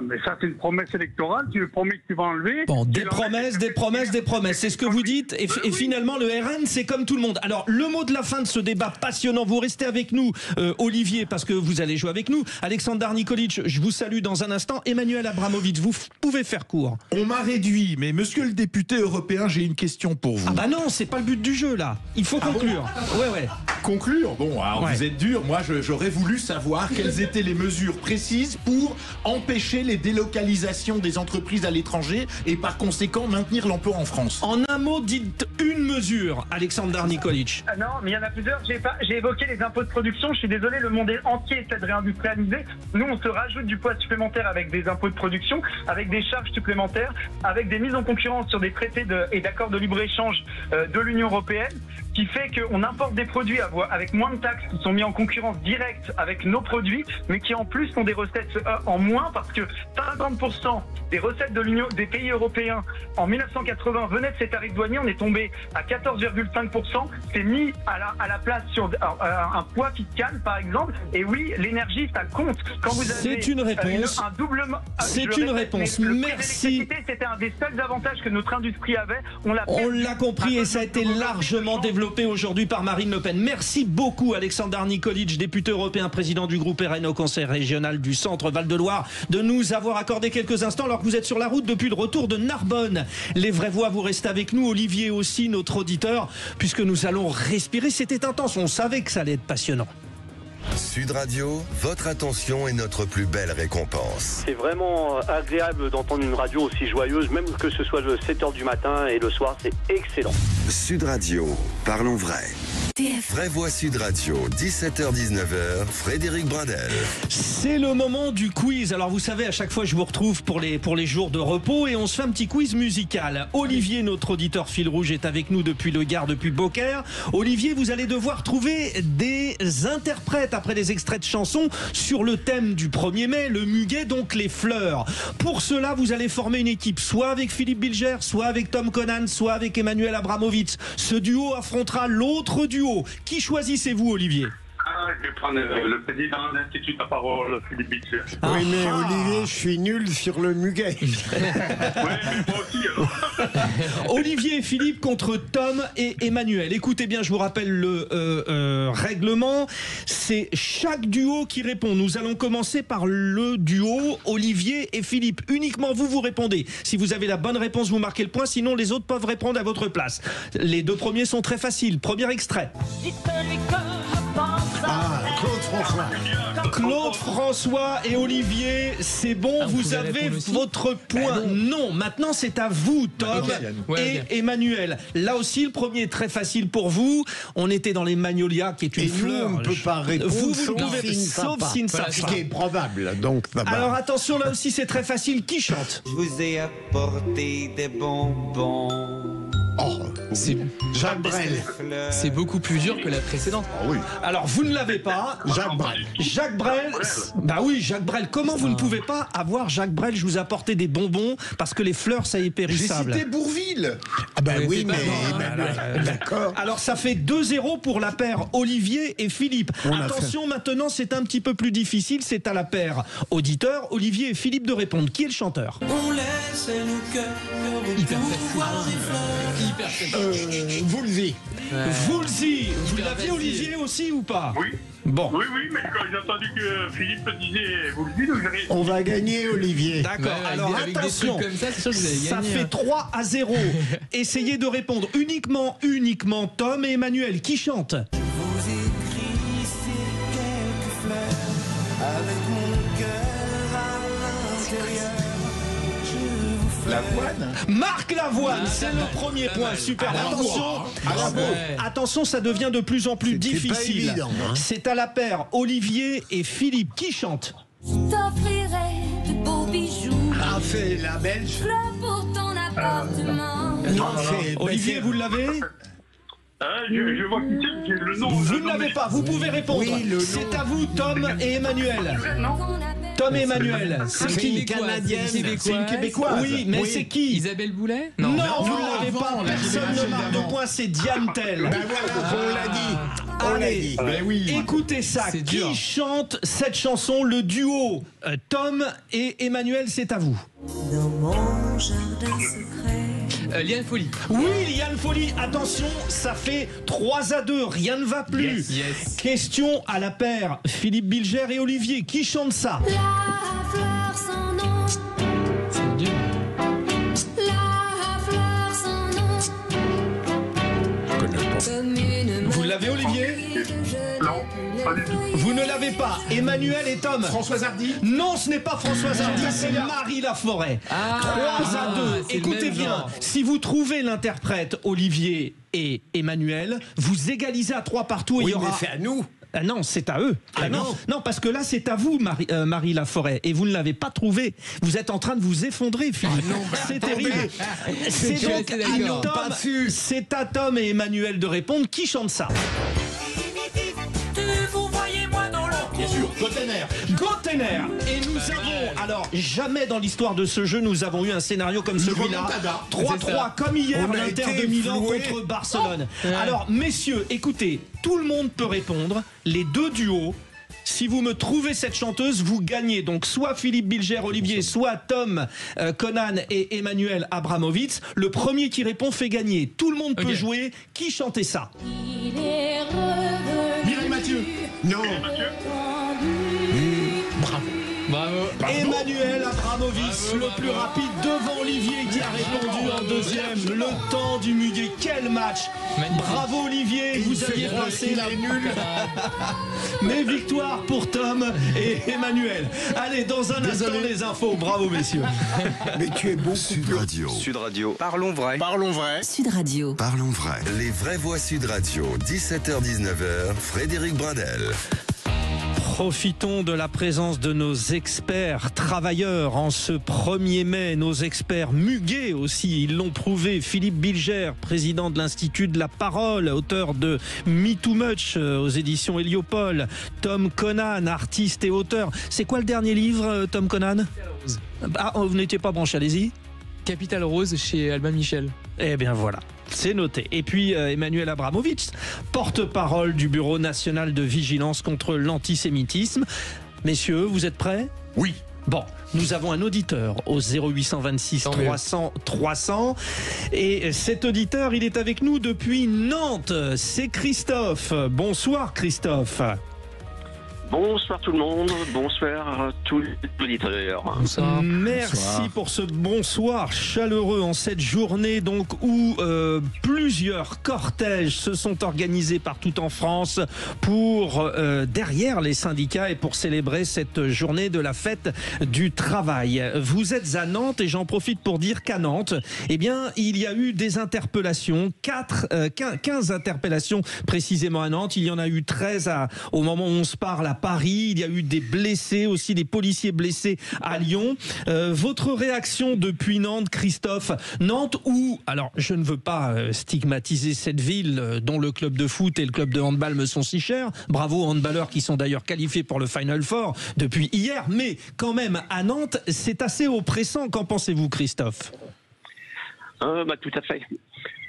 Mais ça, c'est une promesse électorale. Tu promets que tu vas enlever. Bon, des promesses. C'est ce que vous dites. Et finalement, le RN, c'est comme tout le monde. Alors, le mot de la fin de ce débat passionnant. Vous restez avec nous, Olivier, parce que vous allez jouer avec nous. Alexandre Nikolic, je vous salue dans un instant. Emmanuel Abramovic, vous pouvez faire court. On m'a réduit, mais monsieur le député européen, j'ai une question pour vous. Ah bah non, c'est pas le but du jeu, là. Il faut conclure. Bon ouais. Conclure? Bon, alors vous êtes dur. Moi, j'aurais voulu savoir quelles étaient les mesures précises pour empêcher les délocalisations des entreprises à l'étranger et par conséquent maintenir l'emploi en France. En un mot, dites une mesure, Alexandre Nikolic. Non, mais il y en a plusieurs. J'ai évoqué les impôts de production. Je suis désolé, le monde entier essaie de réindustrialiser. Nous, on se rajoute du poids supplémentaire avec des impôts de production, avec des charges supplémentaires, avec des mises en concurrence sur des traités et d'accords de libre-échange de l'Union européenne, qui fait qu'on importe des produits avec moins de taxes qui sont mis en concurrence directe avec nos produits, mais qui en plus ont des recettes en moins, parce que 50% des recettes des pays européens en 1980 venaient de ces tarifs douaniers. On est tombé à 14,5%. C'est mis à la place sur un poids fiscal, par exemple. Et oui, l'énergie, ça compte. Quand vous avez c'est une réponse. Un doublement. C'est une réponse. Merci. C'était un des seuls avantages que notre industrie avait. On l'a compris et ça a été largement développé. développé aujourd'hui par Marine Le Pen. Merci beaucoup Alexander Nikolic, député européen, président du groupe RN au Conseil régional du Centre Val-de-Loire, de nous avoir accordé quelques instants alors que vous êtes sur la route depuis le retour de Narbonne. Les vraies voix, vous restez avec nous. Olivier aussi, notre auditeur, puisque nous allons respirer. C'était intense, on savait que ça allait être passionnant. Sud Radio, votre attention est notre plus belle récompense. C'est vraiment agréable d'entendre une radio aussi joyeuse, même que ce soit le 7h du matin et le soir, c'est excellent. Sud Radio, parlons vrai. Vraie Voix Sud Radio, 17h-19h, Frédéric Bradel. C'est le moment du quiz. Alors vous savez, à chaque fois je vous retrouve pour les jours de repos et on se fait un petit quiz musical. Olivier, notre auditeur fil rouge, est avec nous depuis le Gard, depuis Beaucaire. Olivier, vous allez devoir trouver des interprètes après des extraits de chansons sur le thème du 1er mai, le muguet, donc les fleurs. Pour cela, vous allez former une équipe, soit avec Philippe Bilger, soit avec Tom Conan, soit avec Emmanuel Abramovitz. Ce duo affrontera l'autre duo. Qui choisissez-vous, Olivier ? Je vais prendre le président de l'Institut de la parole, Philippe Bilger. Oui, mais Olivier, je suis nul sur le muguet. Oui, mais moi aussi, alors. Olivier et Philippe contre Tom et Emmanuel. Écoutez bien, je vous rappelle le règlement. C'est chaque duo qui répond. Nous allons commencer par le duo Olivier et Philippe. Uniquement vous répondez. Si vous avez la bonne réponse, vous marquez le point. Sinon, les autres peuvent répondre à votre place. Les deux premiers sont très faciles. Premier extrait. Claude François. Claude François et Olivier, c'est bon, vous avez votre point. Non, maintenant c'est à vous, Tom et Emmanuel. Là aussi, le premier est très facile pour vous. On était dans les magnolias, qui est une fleur. Nous, on ne peut pas répondre sauf s'il ne savent pas. Ce qui est probable. Donc, alors attention, là aussi c'est très facile. Qui chante ? Je vous ai apporté des bonbons. C'est Jacques Brel. C'est beaucoup plus dur que la précédente. Oui. Alors vous ne l'avez pas. Jacques Brel. Jacques Brel. Bah oui, Jacques Brel. Comment vous ne pouvez pas avoir Jacques Brel ? Je vous ai apporté des bonbons parce que les fleurs, ça y est périssable. J'ai cité Bourvil. Ah ben oui, mais d'accord. Alors ça fait 2-0 pour la paire Olivier et Philippe. Attention, maintenant c'est un petit peu plus difficile. C'est à la paire auditeur, Olivier et Philippe, de répondre. Qui est le chanteur ? On laisse nos cœurs Hyper Woolsey. Woolsey. Vous l'aviez, Olivier, aussi ou pas ? Oui. Bon. Oui, mais quand j'ai entendu que Philippe disait vous le dites, donc j'ai... On va gagner, Olivier. D'accord. Alors avec attention, des trucs comme ça, c'est sûr que vous allez ça gagner, fait 3-0. Essayez de répondre uniquement Tom et Emmanuel. Qui chante ? Je vous écris ces quelques fleurs avec mon cœur à l'intérieur. Lavoine. Marc Lavoine, c'est le premier point. Super. Attention, ça devient de plus en plus difficile. Pas évident, hein. C'est à la paire Olivier et Philippe. Qui chante ? Je t'offrirai de beaux bijoux. Ah, c'est la Belge. Fleurs pour ton appartement. Olivier, vous l'avez ? Je vois qui c'est, j'ai le nom. Vous ne l'avez pas, vous pouvez répondre. Oui, c'est à vous, Tom et Emmanuel. Tom et Emmanuel, c'est qui ? Canadienne. C'est une Québécoise. Oui, mais c'est qui ? Isabelle Boulet ? Non, vous ne l'avez pas. Personne ne marque de points, c'est Diane Tell. Ben voilà, on l'a dit. Allez, Ben oui. écoutez ça. C'est Qui dur. chante cette chanson ? Le duo Tom et Emmanuel, c'est à vous. Dans mon jardin secret. Liane Folly. Oui, Liane Folly, attention, ça fait 3-2, rien ne va plus. Yes. Question à la paire Philippe Bilger et Olivier. Qui chante ça ? La fleur sans nom. C'est dur. La fleur sans nom. Comme une Vous l'avez, Olivier ? Non, pas du tout. Vous ne l'avez pas. Emmanuel et Tom. Françoise Hardy. Non, ce n'est pas Françoise Hardy, c'est Marie Laforêt. 3-2. c'est le Écoutez même bien, genre. si vous trouvez l'interprète Olivier et Emmanuel, vous égalisez à 3 partout et Oui, il y aura... mais c'est à nous. Ah non, c'est à eux. Ah non. Non, parce que là, c'est à vous, Marie Laforêt, et vous ne l'avez pas trouvé. Vous êtes en train de vous effondrer, Philippe. c'est terrible. C'est suis donc assez à d'accord. Tom, c'est à Tom et Emmanuel de répondre. Qui chante ça ? Vous voyez moi dans l'eau. Bien sûr, Gottener. Gottener. Et nous avons, alors jamais dans l'histoire de ce jeu nous avons eu un scénario comme celui-là. remontada. 3-3 comme hier, On a l'Inter été de Milan floués. contre Barcelone. Alors messieurs, écoutez, tout le monde peut répondre. Les deux duos, Si vous me trouvez cette chanteuse, vous gagnez. Donc soit Philippe Bilger, Olivier, soit Tom Conan et Emmanuel Abramovitz. Le premier qui répond fait gagner. Tout le monde peut jouer. Qui chantait ça? Mireille Mathieu. Non. Bravo. Emmanuel Abramovitz, le plus rapide devant Olivier qui a répondu en deuxième. Le temps du muguet. Quel match. Bravo Olivier, vous aviez placé la nulle. Mais victoire pour Tom et Emmanuel. Allez, dans un instant les infos. Bravo messieurs. Mais tu es bon. Sud Radio. Sud Radio. Parlons vrai. Parlons vrai. Sud Radio. Parlons vrai. Les vraies voix Sud Radio. 17h-19h. Frédéric Bradel. Profitons de la présence de nos experts travailleurs en ce 1er mai, nos experts muguets aussi, ils l'ont prouvé. Philippe Bilger, président de l'Institut de la Parole, auteur de Me Too Much aux éditions Héliopole. Tom Conan, artiste et auteur. C'est quoi le dernier livre, Tom Conan? Ah, vous n'étiez pas branché, allez-y. Capital Rose chez Albin Michel. Eh bien voilà. C'est noté. Et puis Emmanuel Abramovitz, porte-parole du Bureau national de vigilance contre l'antisémitisme. Messieurs, vous êtes prêts? Oui. Bon, nous avons un auditeur au 0826 300 300 et cet auditeur, il est avec nous depuis Nantes. C'est Christophe. Bonsoir Christophe. Bonsoir tout le monde, bonsoir tous les auditeurs. Bonsoir. Merci pour ce bonsoir chaleureux en cette journée donc où plusieurs cortèges se sont organisés partout en France pour derrière les syndicats et pour célébrer cette journée de la fête du travail. Vous êtes à Nantes et j'en profite pour dire qu'à Nantes, eh bien, il y a eu des interpellations, 15 interpellations précisément à Nantes. Il y en a eu 13 au moment où on se parle à Paris, il y a eu des blessés aussi, des policiers blessés à Lyon. Votre réaction depuis Nantes, Christophe? Nantes où, alors je ne veux pas stigmatiser cette ville dont le club de foot et le club de handball me sont si chers, bravo aux handballeurs qui sont d'ailleurs qualifiés pour le Final Four depuis hier, mais quand même à Nantes c'est assez oppressant. Qu'en pensez-vous Christophe? Tout à fait.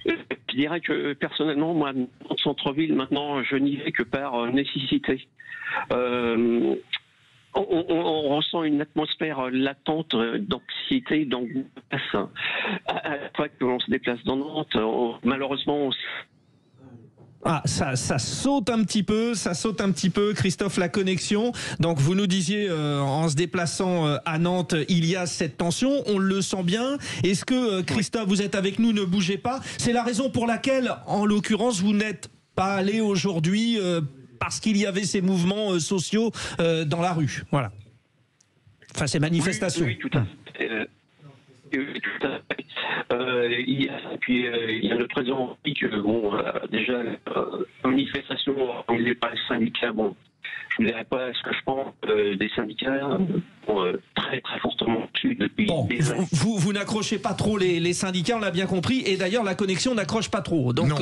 Je dirais que personnellement, moi, en centre-ville, maintenant, je n'y vais que par nécessité. On ressent une atmosphère latente d'anxiété, d'angoisse. À la fois que l'on se déplace dans Nantes, malheureusement, ça saute un petit peu, Christophe, la connexion. Donc vous nous disiez en se déplaçant à Nantes, il y a cette tension, on le sent bien. Est-ce que Christophe, vous êtes avec nous, ne bougez pas? C'est la raison pour laquelle, en l'occurrence, vous n'êtes pas allé aujourd'hui parce qu'il y avait ces mouvements sociaux dans la rue. Voilà. Enfin, ces manifestations. Oui, tout à fait. Il y a le président qui dit que déjà la manifestation organisée par les syndicats, je ne dirais pas ce que je pense des syndicats très très fortement dessus depuis des années. Vous n'accrochez pas trop les syndicats, on l'a bien compris, et d'ailleurs la connexion n'accroche pas trop. Donc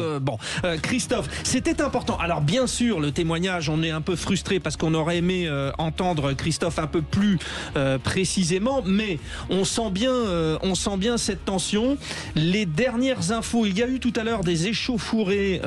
Christophe, c'était important. Alors bien sûr, le témoignage, on est un peu frustré parce qu'on aurait aimé entendre Christophe un peu plus précisément, mais on sent bien cette tension. Les dernières infos, il y a eu tout à l'heure des échauffourées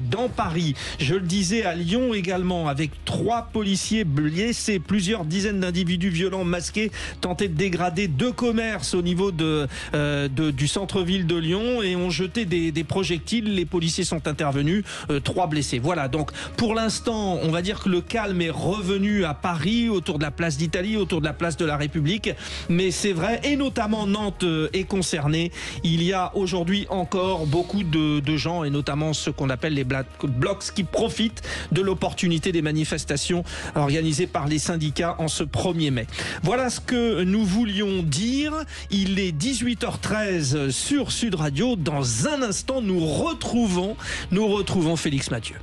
dans Paris, je le disais à Lyon également, avec 3 policiers blessés, plusieurs dizaines d'individus violents masqués tentaient de dégrader 2 commerces au niveau du centre-ville de Lyon et ont jeté des projectiles. Les policiers sont intervenus, 3 blessés. Voilà, donc pour l'instant, on va dire que le calme est revenu à Paris, autour de la place d'Italie, autour de la place de la République. Mais c'est vrai, et notamment Nantes est concernée. Il y a aujourd'hui encore beaucoup de gens, et notamment ceux qu'on appelle les Black Blocs, qui profitent de l'opportunité des manifestations organisées par les syndicats en ce 1er mai. Voilà ce que nous voulions dire. Il est 18h13 sur Sud Radio. Dans un instant, nous retrouvons Félix Mathieu.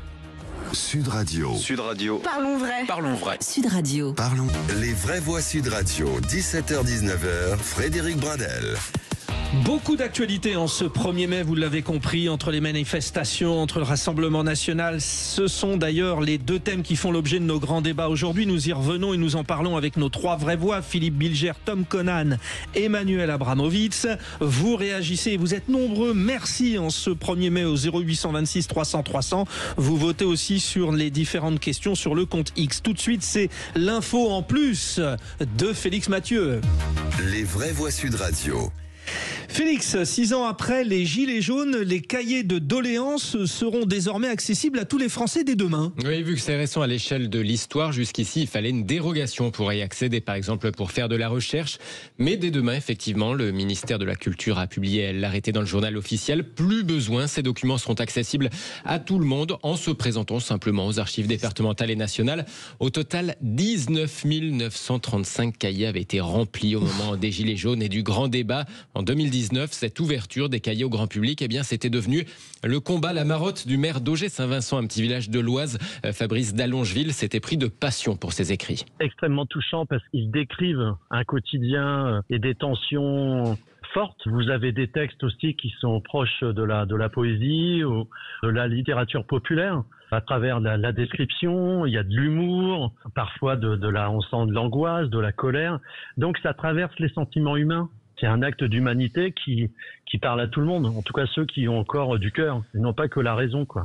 Sud Radio. Sud Radio. Parlons vrai. Parlons vrai. Sud Radio. Parlons. Les vraies voix Sud Radio. 17h-19h. Frédéric Bradel. Beaucoup d'actualités en ce 1er mai, vous l'avez compris, entre les manifestations, entre le Rassemblement national. Ce sont d'ailleurs les deux thèmes qui font l'objet de nos grands débats aujourd'hui. Nous y revenons et nous en parlons avec nos 3 vraies voix, Philippe Bilger, Tom Conan, Emmanuel Abramovitz. Vous réagissez et vous êtes nombreux. Merci en ce 1er mai au 0826 300 300. Vous votez aussi sur les différentes questions sur le compte X. Tout de suite, c'est l'info en plus de Félix Mathieu. Les vraies voix Sud Radio. Félix, 6 ans après les Gilets jaunes, les cahiers de doléances seront désormais accessibles à tous les Français dès demain. Oui, vu que c'est récent à l'échelle de l'histoire, jusqu'ici, il fallait une dérogation pour y accéder, par exemple pour faire de la recherche. Mais dès demain, effectivement, le ministère de la Culture a publié l'arrêté dans le journal officiel. Plus besoin, ces documents seront accessibles à tout le monde en se présentant simplement aux archives départementales et nationales. Au total, 19 935 cahiers avaient été remplis au moment des Gilets jaunes et du grand débat. En 2019, cette ouverture des cahiers au grand public, eh bien, c'était devenu le combat, la marotte du maire d'Auger-Saint-Vincent, un petit village de l'Oise. Fabrice d'Allongeville s'était pris de passion pour ses écrits. Extrêmement touchant parce qu'ils décrivent un quotidien et des tensions fortes. Vous avez des textes aussi qui sont proches de la poésie ou de la littérature populaire. À travers la description, il y a de l'humour, parfois on sent de l'angoisse, de la colère. Donc ça traverse les sentiments humains. C'est un acte d'humanité qui parle à tout le monde, en tout cas ceux qui ont encore du cœur, et non pas que la raison, quoi.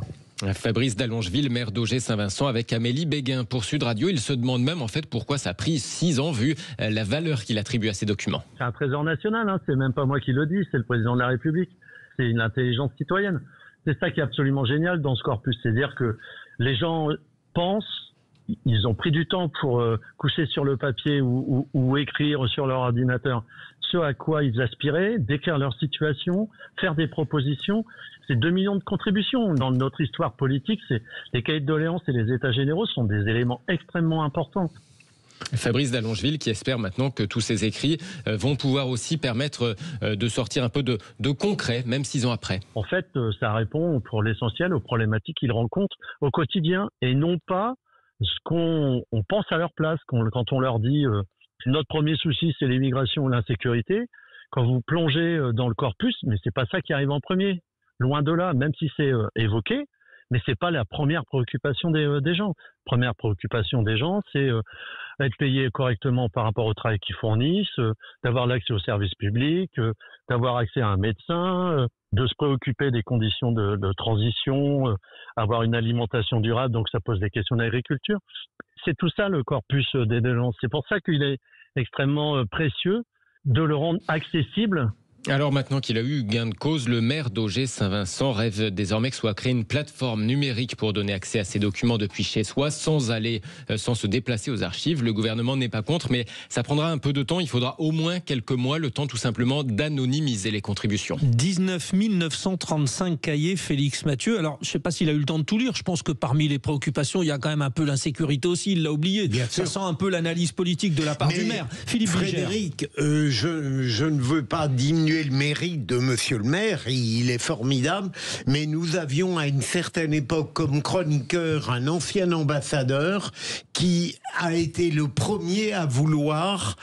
Fabrice d'Allongeville, maire d'Auger-Saint-Vincent, avec Amélie Béguin pour Sud Radio. Il se demande même en fait pourquoi ça a pris 6 ans vu la valeur qu'il attribue à ces documents. C'est un trésor national, hein. C'est même pas moi qui le dis, c'est le président de la République. C'est une intelligence citoyenne. C'est ça qui est absolument génial dans ce corpus, c'est-à-dire que les gens pensent, ils ont pris du temps pour coucher sur le papier ou écrire sur leur ordinateur ce à quoi ils aspiraient, décrire leur situation, faire des propositions. C'est 2 millions de contributions. Dans notre histoire politique, les cahiers de doléances et les états généraux sont des éléments extrêmement importants. Fabrice d'Allongeville qui espère maintenant que tous ces écrits vont pouvoir aussi permettre de sortir un peu de concret, même 6 ans après. En fait, ça répond pour l'essentiel aux problématiques qu'ils rencontrent au quotidien et non pas ce qu'on pense à leur place quand on leur dit notre premier souci c'est l'immigration ou l'insécurité. Quand vous plongez dans le corpus, mais c'est pas ça qui arrive en premier. Loin de là, même si c'est évoqué, mais c'est pas la première préoccupation des gens. Première préoccupation des gens, c'est être payé correctement par rapport au travail qu'ils fournissent, d'avoir l'accès aux services publics, d'avoir accès à un médecin, de se préoccuper des conditions de transition, avoir une alimentation durable, donc ça pose des questions d'agriculture. C'est tout ça le corpus des doléances. C'est pour ça qu'il est extrêmement précieux de le rendre accessible. Alors maintenant qu'il a eu gain de cause, le maire d'Auger-Saint-Vincent rêve désormais que soit créée une plateforme numérique pour donner accès à ces documents depuis chez soi, sans se déplacer aux archives. Le gouvernement n'est pas contre, mais ça prendra un peu de temps. Il faudra au moins quelques mois, le temps tout simplement d'anonymiser les contributions. 19 935 cahiers, Félix Mathieu. Alors, je ne sais pas s'il a eu le temps de tout lire. Je pense que parmi les préoccupations, il y a quand même un peu l'insécurité aussi. Il l'a oublié. Bien ça sûr. sent un peu l'analyse politique de la part du maire. Philippe Frédéric, je ne veux pas diminuer le mérite de monsieur le maire, il est formidable, mais nous avions à une certaine époque comme chroniqueur un ancien ambassadeur qui a été le premier à vouloir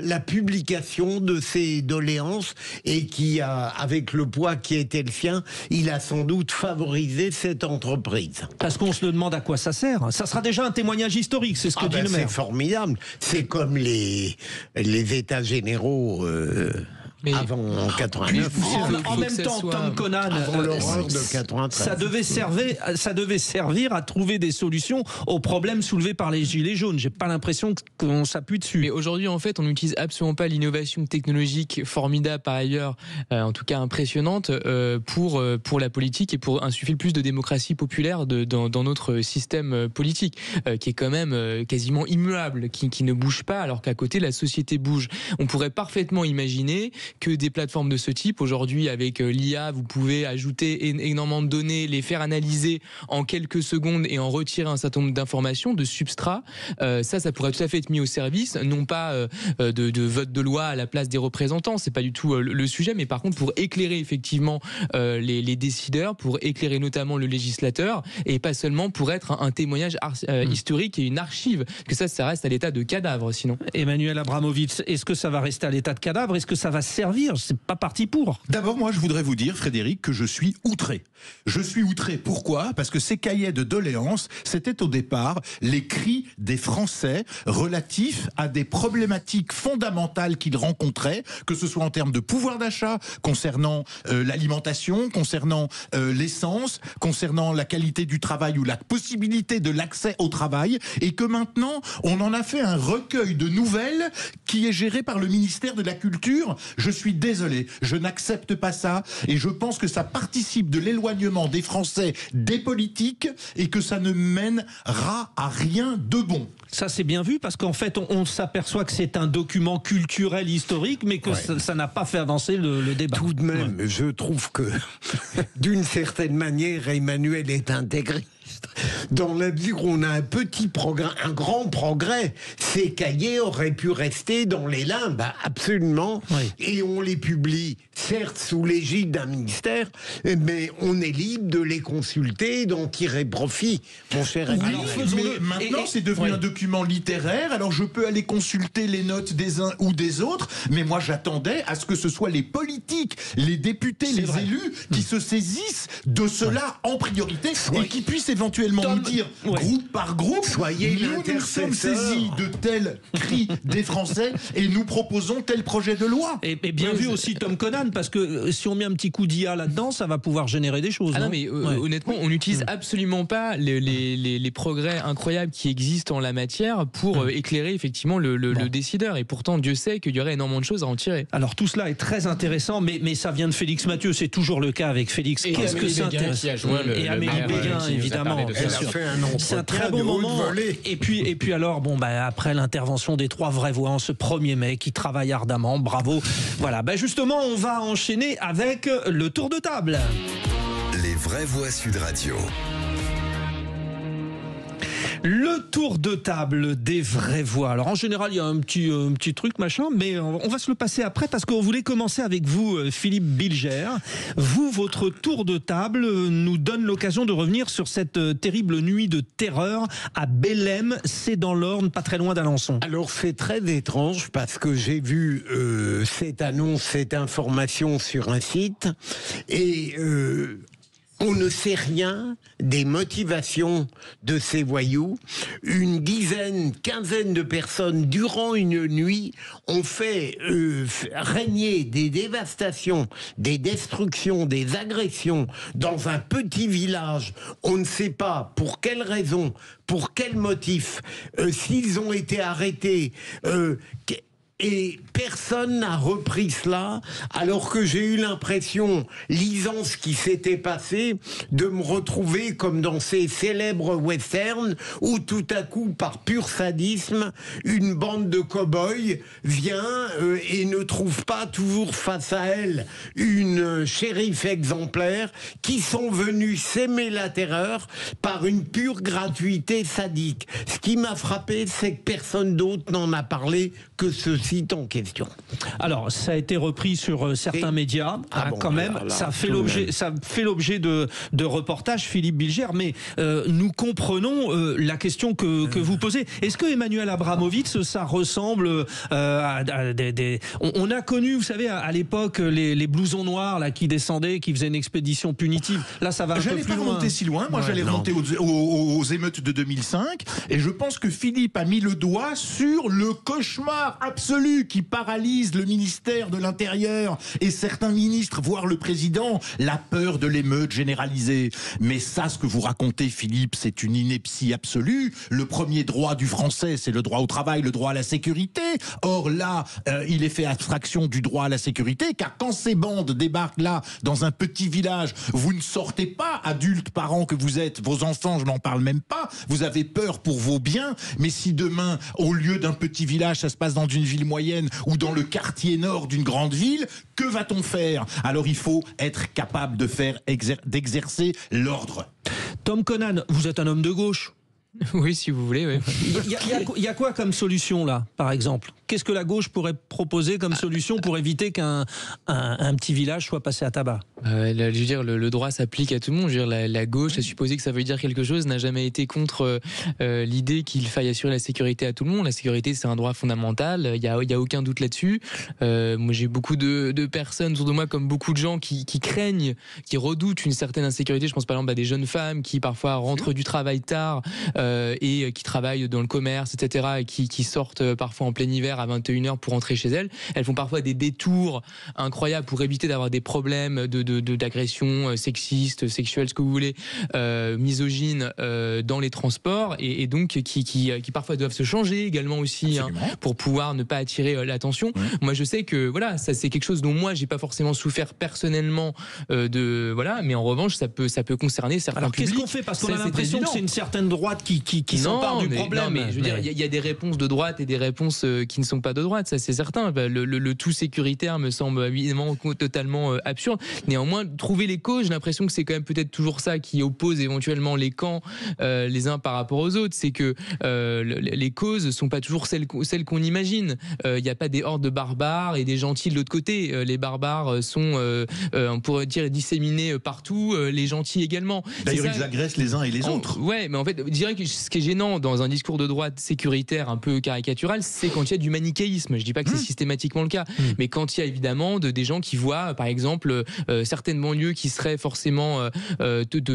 la publication de ces doléances et qui a, avec le poids qui était le sien, il a sans doute favorisé cette entreprise. Parce qu'on se demande à quoi ça sert. Ça sera déjà un témoignage historique, c'est ce que dit le maire. C'est formidable. C'est comme les états généraux avant 89. En même temps, Tom Conan, avant l'horreur de 93. Ça devait servir à trouver des solutions aux problèmes soulevés par les Gilets jaunes. J'ai pas l'impression qu'on s'appuie dessus. Mais aujourd'hui, en fait, on n'utilise absolument pas l'innovation technologique formidable par ailleurs, en tout cas impressionnante, pour la politique et pour insuffler plus de démocratie populaire dans notre système politique, qui est quand même quasiment immuable, qui ne bouge pas, alors qu'à côté, la société bouge. On pourrait parfaitement imaginer que des plateformes de ce type, aujourd'hui avec l'IA, vous pouvez ajouter énormément de données, les faire analyser en quelques secondes et en retirer un certain nombre d'informations, de substrats. Ça pourrait tout à fait être mis au service, non pas de vote de loi à la place des représentants, c'est pas du tout le sujet, mais par contre pour éclairer effectivement les décideurs, pour éclairer notamment le législateur, et pas seulement pour être un témoignage historique et une archive, que ça reste à l'état de cadavre sinon. Emmanuel Abramovitz, est-ce que ça va rester à l'état de cadavre? Est-ce que ça va servir. C'est pas parti pour. D'abord, moi, je voudrais vous dire, Frédéric, que je suis outré. Je suis outré. Pourquoi ? Parce que ces cahiers de doléances, c'était au départ les cris des Français relatifs à des problématiques fondamentales qu'ils rencontraient, que ce soit en termes de pouvoir d'achat, concernant l'alimentation, concernant l'essence, concernant la qualité du travail ou la possibilité de l'accès au travail, et que maintenant, on en a fait un recueil de nouvelles qui est géré par le ministère de la Culture. Je suis désolé, je n'accepte pas ça, et je pense que ça participe de l'éloignement des Français des politiques, et que ça ne mènera à rien de bon. Ça, c'est bien vu, parce qu'en fait, on s'aperçoit que c'est un document culturel, historique, mais que ça n'a pas fait avancer le débat. Tout de même, je trouve que, d'une certaine manière, Emmanuel est intégriste. Dans la mesure où on a un petit progrès, un grand progrès, ces cahiers auraient pu rester dans les limbes, absolument, et on les publie, certes sous l'égide d'un ministère, mais on est libre de les consulter, d'en tirer profit, mon cher ami. Mais maintenant, c'est devenu un document littéraire, alors je peux aller consulter les notes des uns ou des autres, mais moi j'attendais à ce que ce soit les politiques, les députés, les élus qui se saisissent de cela en priorité, et qui puissent éventuellement nous dire, groupe par groupe, nous sommes saisis de tels cris des Français et nous proposons tel projet de loi. Et bien vu aussi Tom Conan, parce que si on met un petit coup d'IA là-dedans, ça va pouvoir générer des choses. Ah non, mais honnêtement, on n'utilise absolument pas les progrès incroyables qui existent en la matière pour éclairer effectivement le décideur. Et pourtant, Dieu sait qu'il y aurait énormément de choses à en tirer. Alors tout cela est très intéressant, mais ça vient de Félix Mathieu, c'est toujours le cas avec Félix. Qu'est-ce que c'est intéressant ? Et Amélie Béguin, évidemment. C'est un très bon moment. Et puis alors, après l'intervention des 3 vraies voix en ce 1er mai qui travaillent ardemment, bravo. Voilà, justement, on va enchaîner avec le tour de table. Les vraies voix Sud Radio. Le tour de table des vraies voix. Alors en général, il y a un petit truc machin, mais on va se le passer après parce qu'on voulait commencer avec vous, Philippe Bilger. Vous, votre tour de table nous donne l'occasion de revenir sur cette terrible nuit de terreur à Bellem, c'est dans l'Orne, pas très loin d'Alençon. Alors c'est très étrange parce que j'ai vu cette annonce, cette information sur un site et on ne sait rien des motivations de ces voyous. Une quinzaine de personnes, durant une nuit, ont fait régner des dévastations, des destructions, des agressions dans un petit village. On ne sait pas pour quelle raison, pour quel motif, s'ils ont été arrêtés. Et personne n'a repris cela, alors que j'ai eu l'impression, lisant ce qui s'était passé, de me retrouver comme dans ces célèbres westerns, où tout à coup, par pur sadisme, une bande de cow-boys vient et ne trouve pas toujours face à elle une shérif exemplaire, qui sont venus s'aimer la terreur par une pure gratuité sadique. Ce qui m'a frappé, c'est que personne d'autre n'en a parlé que ce site en question. Alors, ça a été repris sur certains médias, quand même. Ça fait l'objet de reportages, Philippe Bilger, mais nous comprenons la question que vous posez. Est-ce que Emmanuel Abramovitch, ça ressemble à des... On a connu, vous savez, à l'époque, les blousons noirs là, qui descendaient, qui faisaient une expédition punitive. Là, ça va un peu plus loin. J'allais pas remonter si loin. Moi, j'allais remonter aux émeutes de 2005. Et je pense que Philippe a mis le doigt sur le cauchemar absolu qui paralyse le ministère de l'Intérieur et certains ministres, voire le président, la peur de l'émeute généralisée. Mais ça, ce que vous racontez, Philippe, c'est une ineptie absolue. Le premier droit du français, c'est le droit au travail, le droit à la sécurité. Or là, il est fait abstraction du droit à la sécurité, car quand ces bandes débarquent là, dans un petit village, vous ne sortez pas, adultes, parents que vous êtes, vos enfants, je n'en parle même pas, vous avez peur pour vos biens, mais si demain, au lieu d'un petit village, ça se passe dans une ville moyenne ou dans le quartier nord d'une grande ville, que va-t-on faire? Alors il faut être capable de d'exercer l'ordre. Tom Conan, vous êtes un homme de gauche. Oui, si vous voulez. Oui. Il y a quoi comme solution là, par exemple? Qu'est-ce que la gauche pourrait proposer comme solution pour éviter qu'un petit village soit passé à tabac? Je veux dire, le droit s'applique à tout le monde. Je veux dire, la gauche, à supposer que ça veut dire quelque chose, n'a jamais été contre l'idée qu'il faille assurer la sécurité à tout le monde. La sécurité, c'est un droit fondamental. Il y a aucun doute là-dessus. Moi, j'ai beaucoup de personnes autour de moi, comme beaucoup de gens, qui craignent, qui redoutent une certaine insécurité. Je pense par exemple à des jeunes femmes qui parfois rentrent du travail tard et qui travaillent dans le commerce, etc., et qui sortent parfois en plein hiver à 21h pour rentrer chez elles. Elles font parfois des détours incroyables pour éviter d'avoir des problèmes d'agression sexiste, sexuelle, ce que vous voulez, misogyne dans les transports, et donc qui parfois doivent se changer également aussi, hein, pour pouvoir ne pas attirer l'attention. Moi, je sais que voilà, ça c'est quelque chose dont moi j'ai pas forcément souffert personnellement mais en revanche ça peut concerner certains Alors publics. qu'est-ce qu'on fait, parce qu'on a l'impression que c'est une certaine droite qui s'empare du problème. Non, mais je veux dire, il y a des réponses de droite et des réponses qui ne sont pas de droite, ça c'est certain. Le tout sécuritaire me semble évidemment totalement absurde. Néanmoins, trouver les causes, j'ai l'impression que c'est quand même peut-être toujours ça qui oppose éventuellement les camps les uns par rapport aux autres. C'est que les causes sont pas toujours celles qu'on imagine. Il n'y a pas des hordes de barbares et des gentils de l'autre côté. Les barbares sont, on pourrait dire, disséminés partout, les gentils également. D'ailleurs, ils agressent les uns et les autres. Ouais, mais en fait, je dirais que ce qui est gênant dans un discours de droite sécuritaire un peu caricatural, c'est quand il y a du manichéisme. Je dis pas que c'est systématiquement le cas, mais quand il y a évidemment des gens qui voient, par exemple, certaines banlieues qui seraient forcément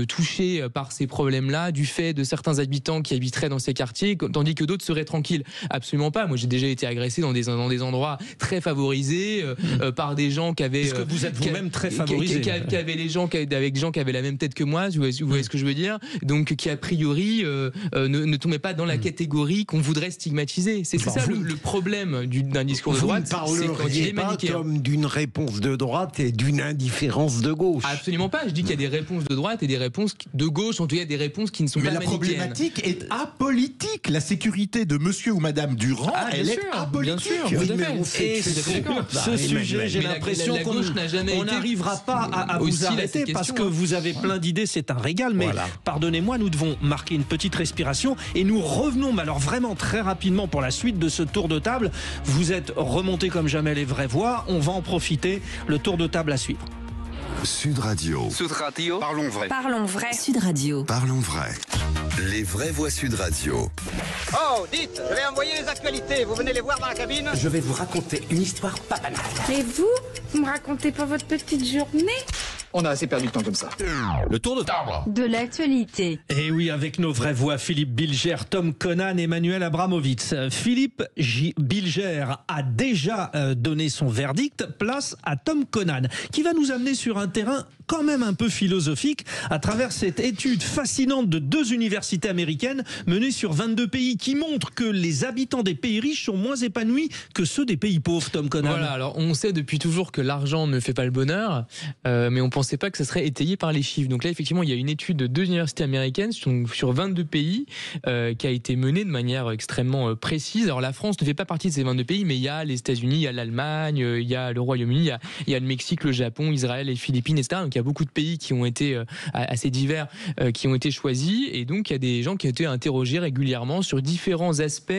touchées par ces problèmes-là, du fait de certains habitants qui habiteraient dans ces quartiers, tandis que d'autres seraient tranquilles. Absolument pas. Moi, j'ai déjà été agressé dans des endroits très favorisés par des gens qui avaient. Est-ce que vous êtes vous-même très favorisé? Qui avaient des gens qui avaient la même tête que moi. Vous voyez ce que je veux dire? Donc, qui a priori ne tombaient pas dans la catégorie qu'on voudrait stigmatiser. C'est ça le problème d'un discours de droite. Vous ne parleriez pas comme d'une réponse de droite et d'une indifférence de gauche? Absolument pas. Je dis qu'il y a des réponses de droite et des réponses de gauche. En tout cas, des réponses qui ne sont pas manichéennes. Mais la problématique est apolitique. La sécurité de monsieur ou madame Durand, elle est apolitique. Bien sûr. Oui, mais on sait et ce sujet, j'ai l'impression qu'on n'arrivera pas à vous arrêter parce que vous avez plein d'idées, c'est un régal. Mais pardonnez-moi, nous devons marquer une petite respiration et nous revenons, mais alors vraiment très rapidement pour la suite de ce tour de table. Vous êtes remontés comme jamais les vraies voix. On va en profiter. Le tour de table à suivre. Sud Radio. Sud Radio. Parlons vrai. Parlons vrai. Sud Radio. Parlons vrai. Les vraies voix Sud Radio. Oh, dites, je vais envoyer les actualités. Vous venez les voir dans la cabine? Je vais vous raconter une histoire pas banale. Et vous me racontez pas votre petite journée? On a assez perdu de temps comme ça. Le tour de table. De l'actualité. Et oui, avec nos vraies voix, Philippe Bilger, Tom Conan, Emmanuel Abramovitz. Philippe Bilger a déjà donné son verdict. Place à Tom Conan, qui va nous amener sur un terrain quand même un peu philosophique à travers cette étude fascinante de 2 universités américaines menées sur 22 pays qui montre que les habitants des pays riches sont moins épanouis que ceux des pays pauvres. Tom Conan. Voilà, alors on sait depuis toujours que l'argent ne fait pas le bonheur, mais on pensait pas que ça serait étayé par les chiffres. Donc là, effectivement, il y a une étude de 2 universités américaines sur 22 pays qui a été menée de manière extrêmement précise. Alors la France ne fait pas partie de ces 22 pays, mais il y a les États-Unis, il y a l'Allemagne, il y a le Royaume-Uni, il y a le Mexique, le Japon, Israël, les Philippines, etc. Donc il y a beaucoup de pays qui ont été assez divers, qui ont été choisis, et donc il y a des gens qui ont été interrogés régulièrement sur différents aspects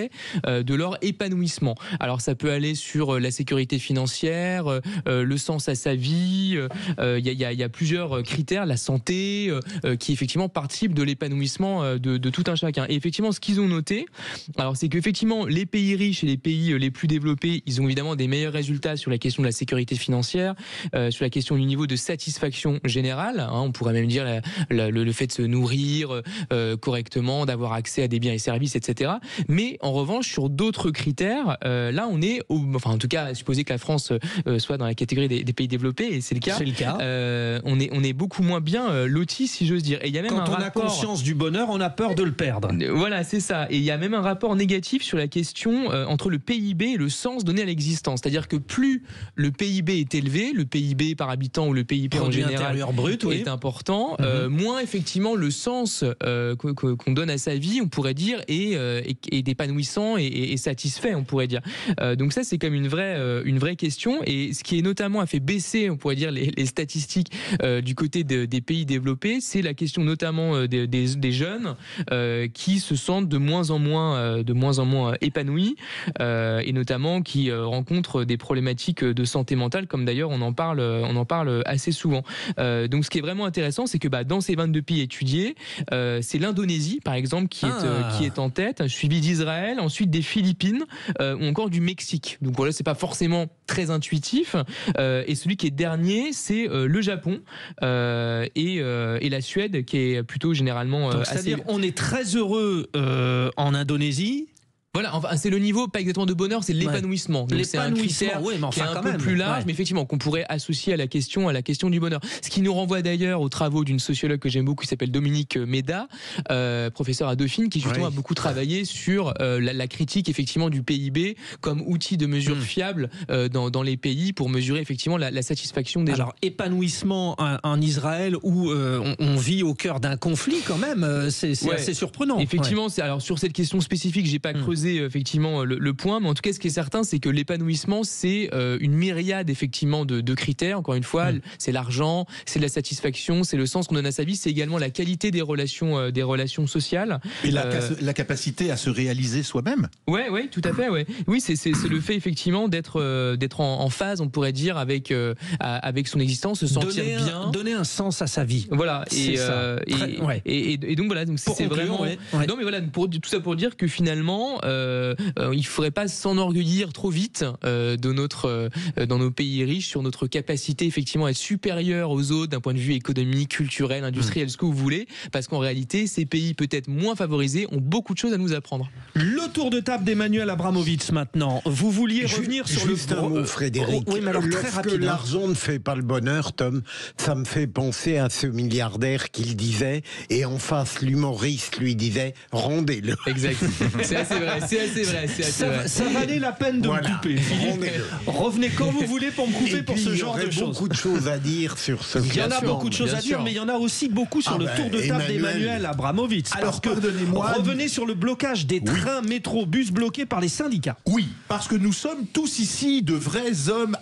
de leur épanouissement. Alors ça peut aller sur la sécurité financière, le sens à sa vie, il y a plusieurs critères, la santé, qui effectivement participent de l'épanouissement de tout un chacun. Et effectivement, ce qu'ils ont noté, alors c'est qu'effectivement les pays riches et les pays les plus développés, ils ont évidemment des meilleurs résultats sur la question de la sécurité financière, sur la question du niveau de satisfaction générale, hein, on pourrait même dire le fait de se nourrir correctement, d'avoir accès à des biens et services, etc. Mais en revanche, sur d'autres critères, là on est, en tout cas, supposer que la France soit dans la catégorie des pays développés, et c'est le cas. On est beaucoup moins bien loti, si j'ose dire. Et il y a même quand on a conscience du bonheur, on a peur de le perdre. Voilà, c'est ça. Et il y a même un rapport négatif sur la question entre le PIB et le sens donné à l'existence. C'est-à-dire que plus le PIB est élevé, le PIB par habitant ou le PIB en général brut, est important, moins effectivement le sens qu'on donne à sa vie, on pourrait dire, est épanouissant et satisfait, on pourrait dire. Donc ça, c'est comme une vraie question. Et ce qui est notamment a fait baisser, on pourrait dire, les statistiques du côté des pays développés, c'est la question notamment des jeunes qui se sentent de moins en moins épanouis et notamment qui rencontrent des problématiques de santé mentale, comme d'ailleurs on en parle assez souvent. Donc ce qui est vraiment intéressant, c'est que dans ces 22 pays étudiés, c'est l'Indonésie par exemple qui est en tête, suivi d'Israël, ensuite des Philippines ou encore du Mexique. Donc voilà, c'est pas forcément très intuitif. Et celui qui est dernier, c'est le Japon et la Suède, qui est plutôt généralement c'est-à-dire on est très heureux en Indonésie. Voilà, enfin, c'est le niveau, pas exactement de bonheur, c'est l'épanouissement. Donc c'est un critère qui est un peu plus large, mais effectivement qu'on pourrait associer à la question du bonheur. Ce qui nous renvoie d'ailleurs aux travaux d'une sociologue que j'aime beaucoup, qui s'appelle Dominique Méda, professeure à Dauphine, qui justement a beaucoup travaillé sur la critique effectivement du PIB comme outil de mesure fiable dans les pays pour mesurer effectivement la satisfaction des gens. Alors épanouissement en Israël où on vit au cœur d'un conflit quand même, c'est assez surprenant. Effectivement, alors sur cette question spécifique, j'ai pas creusé effectivement le point, mais en tout cas ce qui est certain, c'est que l'épanouissement, c'est une myriade effectivement de critères. Encore une fois, c'est l'argent, c'est la satisfaction, c'est le sens qu'on donne à sa vie, c'est également la qualité des relations sociales et la capacité à se réaliser soi-même. Ouais, tout à fait. Ouais. Oui, c'est le fait effectivement d'être en phase, on pourrait dire, avec son existence, se sentir bien, donner un sens à sa vie. Voilà. Et donc voilà, donc c'est vraiment. Non mais voilà, tout ça pour dire que finalement, il faudrait pas s'enorgueillir trop vite dans nos pays riches sur notre capacité effectivement à être supérieur aux autres d'un point de vue économique, culturel, industriel, ce que vous voulez, parce qu'en réalité, ces pays peut-être moins favorisés ont beaucoup de choses à nous apprendre. Le tour de table d'Emmanuel Abramovitch maintenant. Vous vouliez revenir sur juste un mot, Frédéric. Oui, mais alors très rapide. L'argent ne fait pas le bonheur, Tom. Ça me fait penser à ce milliardaire qu'il disait, et en face, l'humoriste lui disait « rendez-le ». Exact. C'est assez vrai. Ça valait la peine de me couper, Philippe. Revenez quand vous voulez pour me couper pour ce genre de choses. Il y aurait beaucoup de choses à dire sur ce Il y en a beaucoup de choses à dire, mais il y en a aussi beaucoup sur le tour de table d'Emmanuel Abramovitch. Alors pardonnez-moi. Revenez sur le blocage des trains, métro, bus bloqués par les syndicats. Oui, parce que nous sommes tous ici de vrais hommes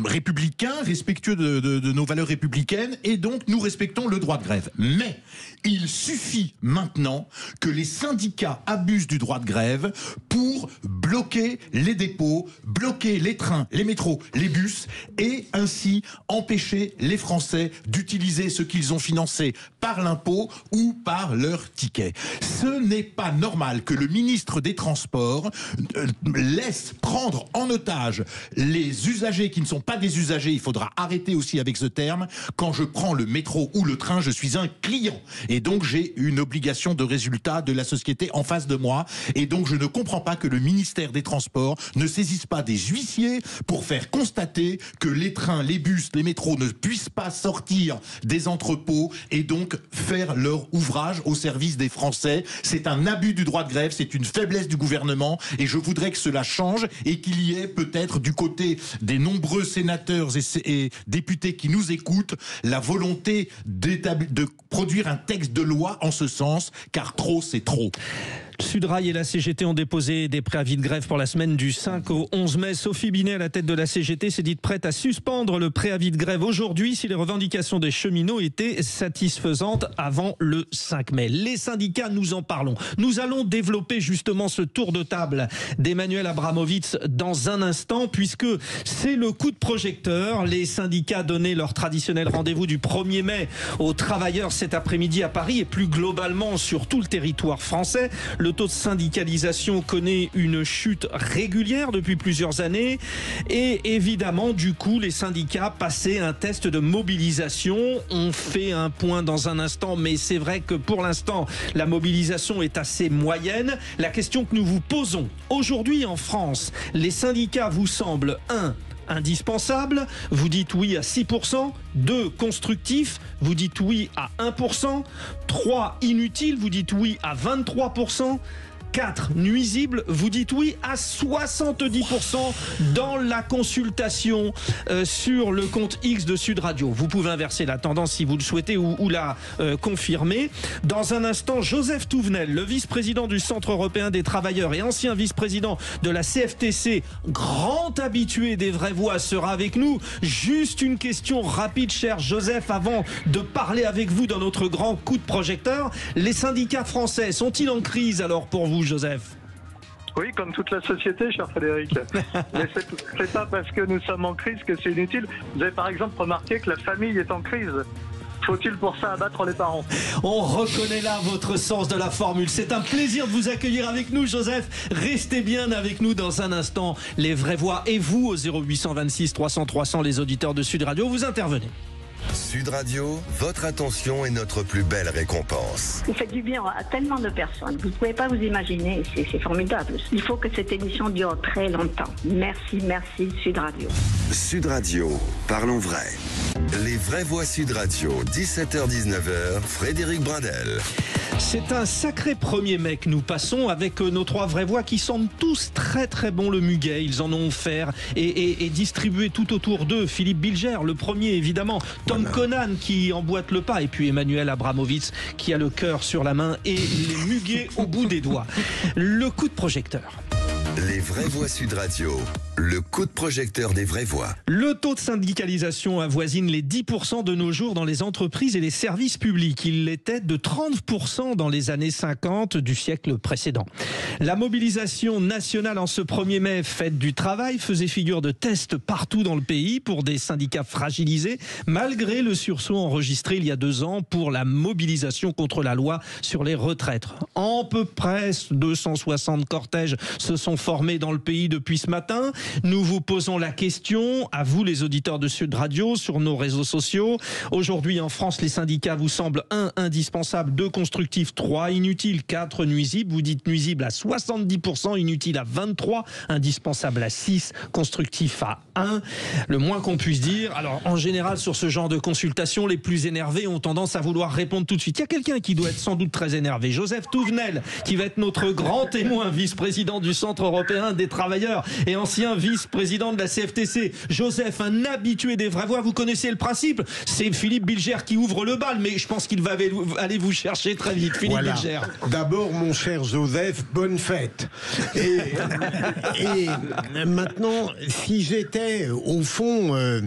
républicains, respectueux de nos valeurs républicaines, et donc nous respectons le droit de grève. Mais il suffit maintenant que les syndicats abusent du droit de grève pour bloquer les dépôts, bloquer les trains, les métros, les bus, et ainsi empêcher les Français d'utiliser ce qu'ils ont financé par l'impôt ou par leur ticket. Ce n'est pas normal que le ministre des Transports laisse prendre en otage les usagers qui ne sont pas des usagers. Il faudra arrêter aussi avec ce terme. Quand je prends le métro ou le train, je suis un client. Et donc j'ai une obligation de résultat de la société en face de moi. Et donc je ne comprends pas que le ministère des Transports ne saisisse pas des huissiers pour faire constater que les trains, les bus, les métros ne puissent pas sortir des entrepôts et donc faire leur ouvrage au service des Français. C'est un abus du droit de grève, c'est une faiblesse du gouvernement et je voudrais que cela change et qu'il y ait peut-être du côté des nombreux sénateurs et députés qui nous écoutent la volonté de produire un texte de loi en ce sens, car trop c'est trop. Sudrail et la CGT ont déposé des préavis de grève pour la semaine du 5 au 11 mai. Sophie Binet, à la tête de la CGT, s'est dite prête à suspendre le préavis de grève aujourd'hui si les revendications des cheminots étaient satisfaisantes avant le 5 mai. Les syndicats, nous en parlons. Nous allons développer justement ce tour de table d'Emmanuel Abramovitch dans un instant, puisque c'est le coup de projecteur. Les syndicats donnaient leur traditionnel rendez-vous du 1er mai aux travailleurs cet après-midi à Paris et plus globalement sur tout le territoire français. Le taux de syndicalisation connaît une chute régulière depuis plusieurs années et évidemment du coup les syndicats passaient un test de mobilisation. On fait un point dans un instant, mais c'est vrai que pour l'instant la mobilisation est assez moyenne. La question que nous vous posons aujourd'hui en France, les syndicats vous semblent indispensable, vous dites oui à 6%, 2 constructif, vous dites oui à 1%, 3 inutile, vous dites oui à 23%, 4 nuisibles, vous dites oui à 70% dans la consultation sur le compte X de Sud Radio. Vous pouvez inverser la tendance si vous le souhaitez ou la confirmer. Dans un instant, Joseph Touvenel, le vice-président du Centre européen des travailleurs et ancien vice-président de la CFTC, grand habitué des vraies voix, sera avec nous. Juste une question rapide, cher Joseph, avant de parler avec vous dans notre grand coup de projecteur. Les syndicats français sont-ils en crise alors pour vous, Joseph ? Oui, comme toute la société, cher Frédéric. Mais c'est pas parce que nous sommes en crise que c'est inutile. Vous avez par exemple remarqué que la famille est en crise. Faut-il pour ça abattre les parents ? On reconnaît là votre sens de la formule. C'est un plaisir de vous accueillir avec nous, Joseph. Restez bien avec nous dans un instant. Les vraies voix et vous au 0826 300 300, les auditeurs de Sud Radio, vous intervenez. Sud Radio, votre attention est notre plus belle récompense. Vous faites du bien à tellement de personnes. Vous ne pouvez pas vous imaginer. C'est formidable. Il faut que cette émission dure très longtemps. Merci, merci Sud Radio. Sud Radio, parlons vrai. Les vraies voix Sud Radio, 17h-19h, Frédéric Brindel. C'est un sacré 1er mai que nous passons avec nos 3 vraies voix qui sentent tous très très bon le muguet. Ils en ont offert et distribué tout autour d'eux. Philippe Bilger, le premier évidemment. Tom Conan qui emboîte le pas. Et puis Emmanuel Abramovitz qui a le cœur sur la main et les muguets au bout des doigts. Le coup de projecteur. Les vraies voix Sud Radio, le coup de projecteur des vraies voix. Le taux de syndicalisation avoisine les 10% de nos jours dans les entreprises et les services publics. Il était de 30% dans les années 50 du siècle précédent. La mobilisation nationale en ce 1er mai, fête du travail, faisait figure de test partout dans le pays pour des syndicats fragilisés, malgré le sursaut enregistré il y a 2 ans pour la mobilisation contre la loi sur les retraites. En peu près 260 cortèges se sont formés dans le pays depuis ce matin. Nous vous posons la question, à vous les auditeurs de Sud Radio, sur nos réseaux sociaux. Aujourd'hui en France, les syndicats vous semblent 1 indispensable, 2 constructifs, 3 inutiles, 4 nuisibles. Vous dites nuisible à 70%, inutile à 23%, indispensable à 6%, constructif à 1%. Le moins qu'on puisse dire. Alors en général, sur ce genre de consultation, les plus énervés ont tendance à vouloir répondre tout de suite. Il y a quelqu'un qui doit être sans doute très énervé. Joseph Touvenel, qui va être notre grand témoin, vice-président du Centre européen des travailleurs et ancien vice-président de la CFTC. Joseph, un habitué des vraies voix, vous connaissez le principe. C'est Philippe Bilger qui ouvre le bal, mais je pense qu'il va aller vous chercher très vite. Philippe Bilger. D'abord, mon cher Joseph, bonne fête. Et maintenant, si j'étais, au fond,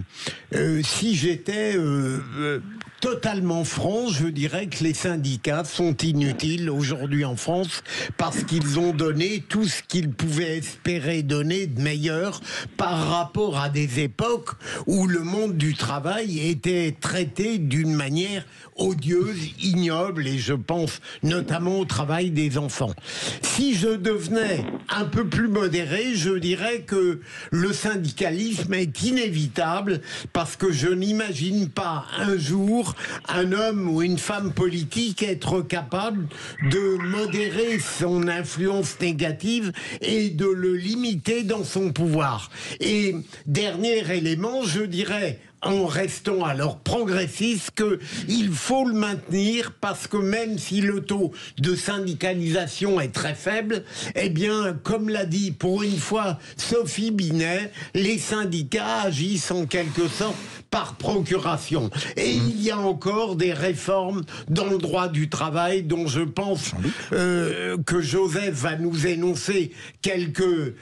totalement franc, je dirais que les syndicats sont inutiles aujourd'hui en France parce qu'ils ont donné tout ce qu'ils pouvaient espérer donner de meilleur par rapport à des époques où le monde du travail était traité d'une manière odieuse, ignoble, et je pense notamment au travail des enfants. Si je devenais un peu plus modéré, je dirais que le syndicalisme est inévitable parce que je n'imagine pas un jour un homme ou une femme politique être capable de modérer son influence négative et de le limiter dans son pouvoir. Et dernier élément, je dirais, en restant alors progressiste, qu'il faut le maintenir parce que même si le taux de syndicalisation est très faible, eh bien, comme l'a dit pour une fois Sophie Binet, les syndicats agissent en quelque sorte par procuration. Et il y a encore des réformes dans le droit du travail dont je pense que Joseph va nous énoncer quelques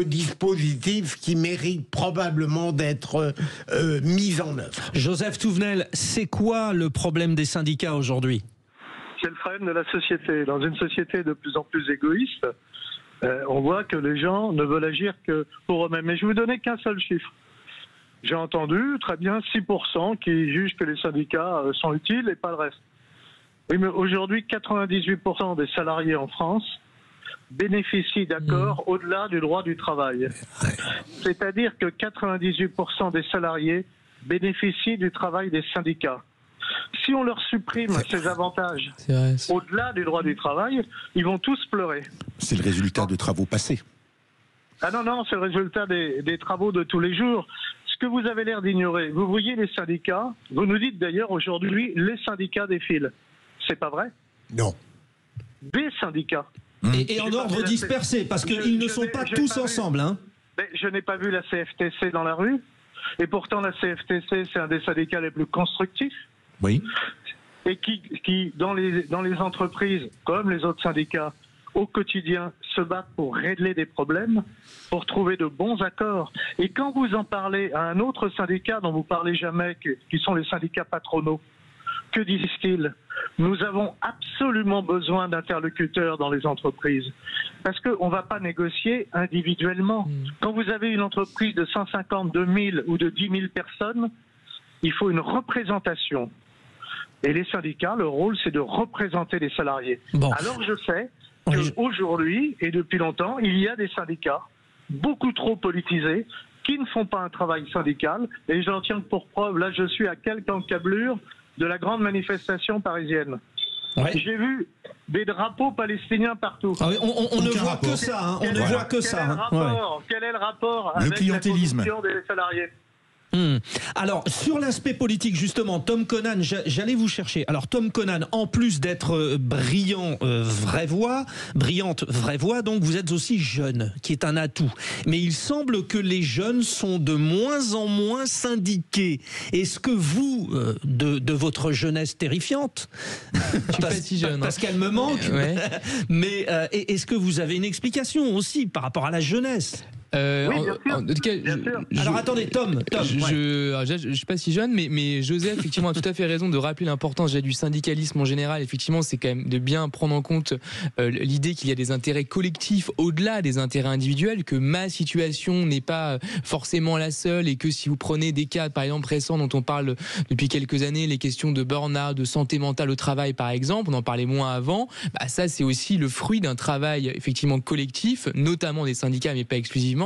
dispositifs qui méritent probablement d'être mis en œuvre. Joseph Touvenel, c'est quoi le problème des syndicats aujourd'hui ? C'est le problème de la société. Dans une société de plus en plus égoïste, on voit que les gens ne veulent agir que pour eux-mêmes. Et je vais vous donner qu'un seul chiffre. J'ai entendu, très bien, 6% qui jugent que les syndicats sont utiles et pas le reste. Oui, mais aujourd'hui, 98% des salariés en France bénéficient d'accords au-delà du droit du travail. C'est-à-dire que 98% des salariés bénéficient du travail des syndicats. Si on leur supprime ces avantages au-delà du droit du travail, ils vont tous pleurer. C'est le résultat de travaux passés. Ah non, c'est le résultat des travaux de tous les jours. Ce que vous avez l'air d'ignorer, vous voyez les syndicats, vous nous dites d'ailleurs aujourd'hui, les syndicats défilent. C'est pas vrai ? Non. des syndicats. Et en ordre dispersé, parce qu'ils ne sont pas tous ensemble. Hein. Mais je n'ai pas vu la CFTC dans la rue, et pourtant la CFTC, c'est un des syndicats les plus constructifs. Oui. Et qui dans les entreprises, comme les autres syndicats, au quotidien, se battent pour régler des problèmes, pour trouver de bons accords. Et quand vous en parlez à un autre syndicat dont vous parlez jamais, qui sont les syndicats patronaux, que disent-ils? Nous avons absolument besoin d'interlocuteurs dans les entreprises. Parce qu'on ne va pas négocier individuellement. Quand vous avez une entreprise de 150, 2000 ou de 10 000 personnes, il faut une représentation. Et les syndicats, leur rôle, c'est de représenter les salariés. Bon. Alors je sais qu'aujourd'hui, et depuis longtemps, il y a des syndicats beaucoup trop politisés qui ne font pas un travail syndical. Et j'en tiens pour preuve, là je suis à quelques encablures de la grande manifestation parisienne. Ouais. J'ai vu des drapeaux palestiniens partout. Ah oui, on ne voit que ça. Hein. On ne voit que ça. Quel est le rapport avec la condition des salariés? Alors, sur l'aspect politique, justement, Tom Conan, j'allais vous chercher. Alors, Tom Conan, en plus d'être brillante vraie voix, donc vous êtes aussi jeune, qui est un atout. Mais il semble que les jeunes sont de moins en moins syndiqués. Est-ce que vous, de votre jeunesse terrifiante, parce qu'elle me manque, mais est-ce que vous avez une explication aussi par rapport à la jeunesse? Oui, bien sûr. Alors attendez, Tom. Je suis pas si jeune, mais Joseph effectivement a tout à fait raison de rappeler l'importance du syndicalisme en général. Effectivement, c'est quand même de bien prendre en compte l'idée qu'il y a des intérêts collectifs au-delà des intérêts individuels, que ma situation n'est pas forcément la seule, et que si vous prenez des cas, par exemple récents dont on parle depuis quelques années, les questions de burn-out, de santé mentale au travail par exemple, on en parlait moins avant, ça c'est aussi le fruit d'un travail effectivement collectif, notamment des syndicats, mais pas exclusivement,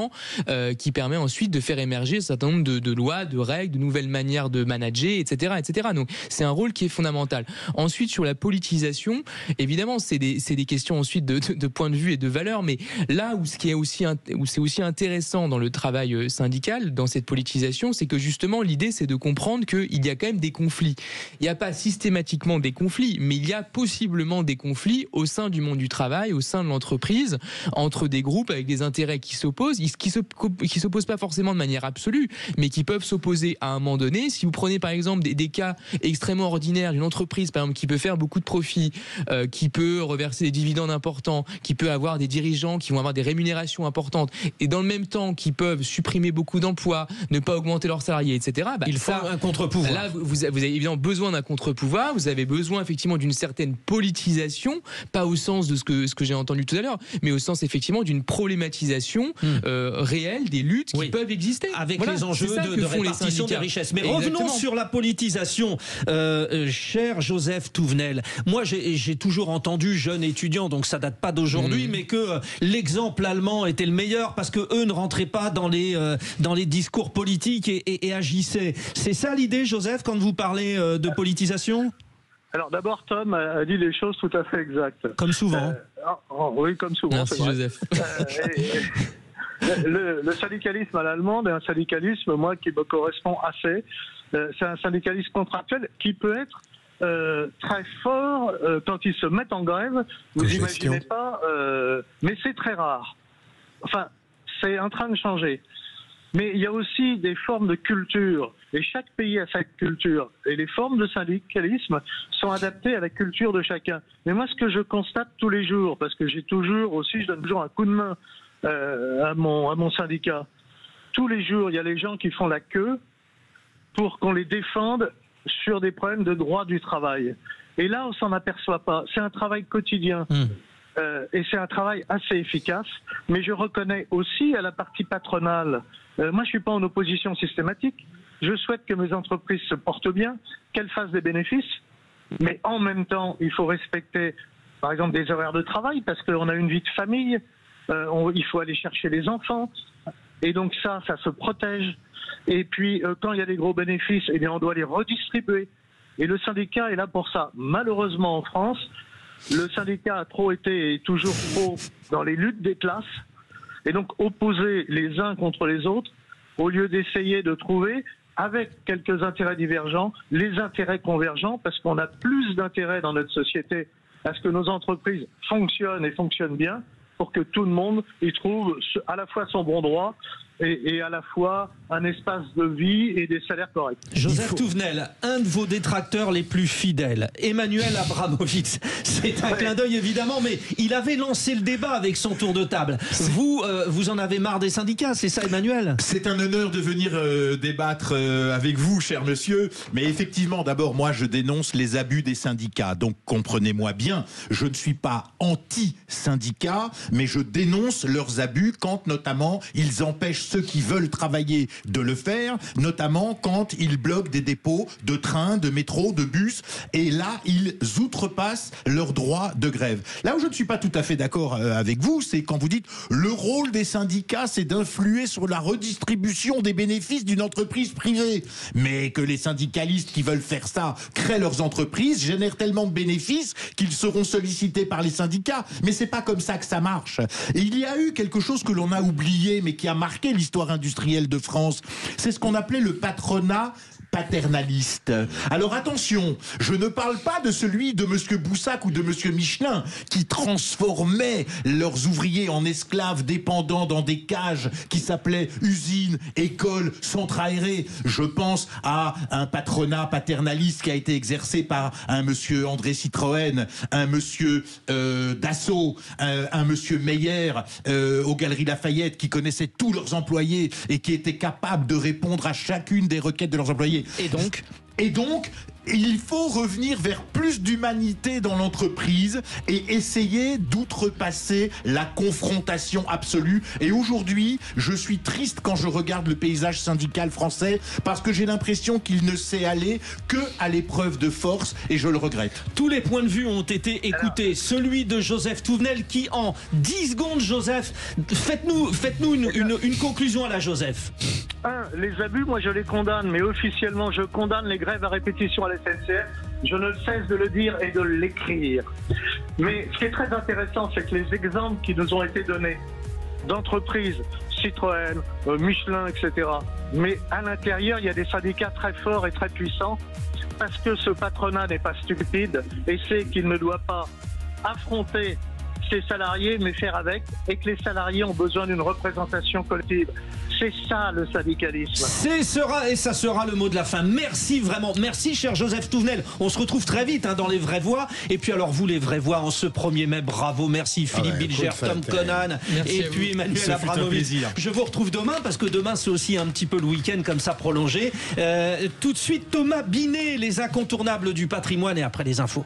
qui permet ensuite de faire émerger un certain nombre de lois, de règles, de nouvelles manières de manager, etc., etc. Donc c'est un rôle qui est fondamental. Ensuite, sur la politisation, évidemment, c'est des questions ensuite de point de vue et de valeur, mais là où c'est aussi intéressant dans le travail syndical, dans cette politisation, c'est que justement l'idée c'est de comprendre qu'il y a quand même des conflits. Il n'y a pas systématiquement des conflits, mais il y a possiblement des conflits au sein du monde du travail, au sein de l'entreprise, entre des groupes avec des intérêts qui s'opposent, qui s'opposent pas forcément de manière absolue, mais qui peuvent s'opposer à un moment donné. Si vous prenez par exemple des cas extrêmement ordinaires d'une entreprise, par exemple, qui peut faire beaucoup de profits, qui peut reverser des dividendes importants, qui peut avoir des dirigeants qui vont avoir des rémunérations importantes, et dans le même temps qui peuvent supprimer beaucoup d'emplois, ne pas augmenter leurs salariés, etc. Il faut un contre-pouvoir. Là, vous avez évidemment besoin d'un contre-pouvoir. Vous avez besoin effectivement d'une certaine politisation, pas au sens de ce que j'ai entendu tout à l'heure, mais au sens effectivement d'une problématisation réelle des luttes qui peuvent exister. Avec les enjeux de répartition des richesses. Mais revenons sur la politisation, cher Joseph Touvenel. Moi, j'ai toujours entendu, jeune étudiant, donc ça date pas d'aujourd'hui, mais que l'exemple allemand était le meilleur parce que eux ne rentraient pas dans les discours politiques et agissaient. C'est ça l'idée, Joseph, quand vous parlez de politisation ? Alors d'abord, Tom a dit les choses tout à fait exactes. Comme souvent. Oui, comme souvent. Merci, Joseph. Le syndicalisme à l'allemande est un syndicalisme, moi, qui me correspond assez. C'est un syndicalisme contractuel qui peut être très fort quand ils se mettent en grève. Vous n'imaginez pas, mais c'est très rare. Enfin, c'est en train de changer. Mais il y a aussi des formes de culture, et chaque pays a sa culture. Et les formes de syndicalisme sont adaptées à la culture de chacun. Mais moi, ce que je constate tous les jours, parce que je donne toujours un coup de main à mon syndicat, tous les jours, il y a les gens qui font la queue pour qu'on les défende sur des problèmes de droit du travail. Et là, on s'en aperçoit pas. C'est un travail quotidien. Et c'est un travail assez efficace, mais je reconnais aussi à la partie patronale, moi je suis pas en opposition systématique, je souhaite que mes entreprises se portent bien, qu'elles fassent des bénéfices, mais en même temps il faut respecter par exemple des horaires de travail parce qu'on a une vie de famille, il faut aller chercher les enfants, et donc ça se protège, et puis quand il y a des gros bénéfices, eh bien on doit les redistribuer, et le syndicat est là pour ça. Malheureusement en France, le syndicat a trop été et toujours trop dans les luttes des classes, et donc opposer les uns contre les autres, au lieu d'essayer de trouver, avec quelques intérêts divergents, les intérêts convergents, parce qu'on a plus d'intérêts dans notre société à ce que nos entreprises fonctionnent et fonctionnent bien pour que tout le monde y trouve à la fois son bon droit et à la fois un espace de vie et des salaires corrects. Joseph Touvenel, un de vos détracteurs les plus fidèles, Emmanuel Abramovitch. C'est un clin d'œil évidemment, mais il avait lancé le débat avec son tour de table. Vous en avez marre des syndicats, c'est ça Emmanuel? C'est un honneur de venir débattre avec vous, cher monsieur. Mais effectivement, d'abord, moi, je dénonce les abus des syndicats. Donc, comprenez-moi bien, je ne suis pas anti-syndicat, mais je dénonce leurs abus quand, notamment, ils empêchent ceux qui veulent travailler de le faire, notamment quand ils bloquent des dépôts de trains, de métro, de bus, et là, ils outrepassent leurs droits de grève. Là où je ne suis pas tout à fait d'accord avec vous, c'est quand vous dites le rôle des syndicats, c'est d'influer sur la redistribution des bénéfices d'une entreprise privée. Mais que les syndicalistes qui veulent faire ça créent leurs entreprises, génèrent tellement de bénéfices qu'ils seront sollicités par les syndicats. Mais c'est pas comme ça que ça marche. Et il y a eu quelque chose que l'on a oublié, mais qui a marqué l'histoire industrielle de France. C'est ce qu'on appelait le patronat paternaliste. Alors attention, je ne parle pas de celui de monsieur Boussac ou de monsieur Michelin qui transformaient leurs ouvriers en esclaves dépendants dans des cages qui s'appelaient usines, écoles, centres aérés. Je pense à un patronat paternaliste qui a été exercé par un monsieur André Citroën, un monsieur Dassault, un monsieur Meyer aux Galeries Lafayette qui connaissait tous leurs employés et qui était capable de répondre à chacune des requêtes de leurs employés. Et donc, il faut revenir vers plus d'humanité dans l'entreprise et essayer d'outrepasser la confrontation absolue. Et aujourd'hui, je suis triste quand je regarde le paysage syndical français parce que j'ai l'impression qu'il ne sait aller que à l'épreuve de force et je le regrette. Tous les points de vue ont été écoutés. Celui de Joseph Touvenel qui, en 10 secondes, Joseph, faites-nous une conclusion à la Joseph. Les abus, moi je les condamne, mais officiellement je condamne les grèves à répétition à la SNCF. Je ne cesse de le dire et de l'écrire. Mais ce qui est très intéressant, c'est que les exemples qui nous ont été donnés d'entreprises, Citroën, Michelin, etc. Mais à l'intérieur, il y a des syndicats très forts et très puissants parce que ce patronat n'est pas stupide et sait qu'il ne doit pas affronter ses salariés, mais faire avec, et que les salariés ont besoin d'une représentation collective. C'est ça le syndicalisme. Ça sera le mot de la fin. Merci vraiment. Merci cher Joseph Touvenel. On se retrouve très vite dans les vraies voix. Et puis alors vous les vraies voix en ce 1er mai, bravo. Merci Philippe Bilger, Tom Conan et puis Emmanuel Abramovitch. Je vous retrouve demain parce que demain c'est aussi un petit peu le week-end comme ça prolongé. Tout de suite Thomas Binet, les incontournables du patrimoine et après les infos.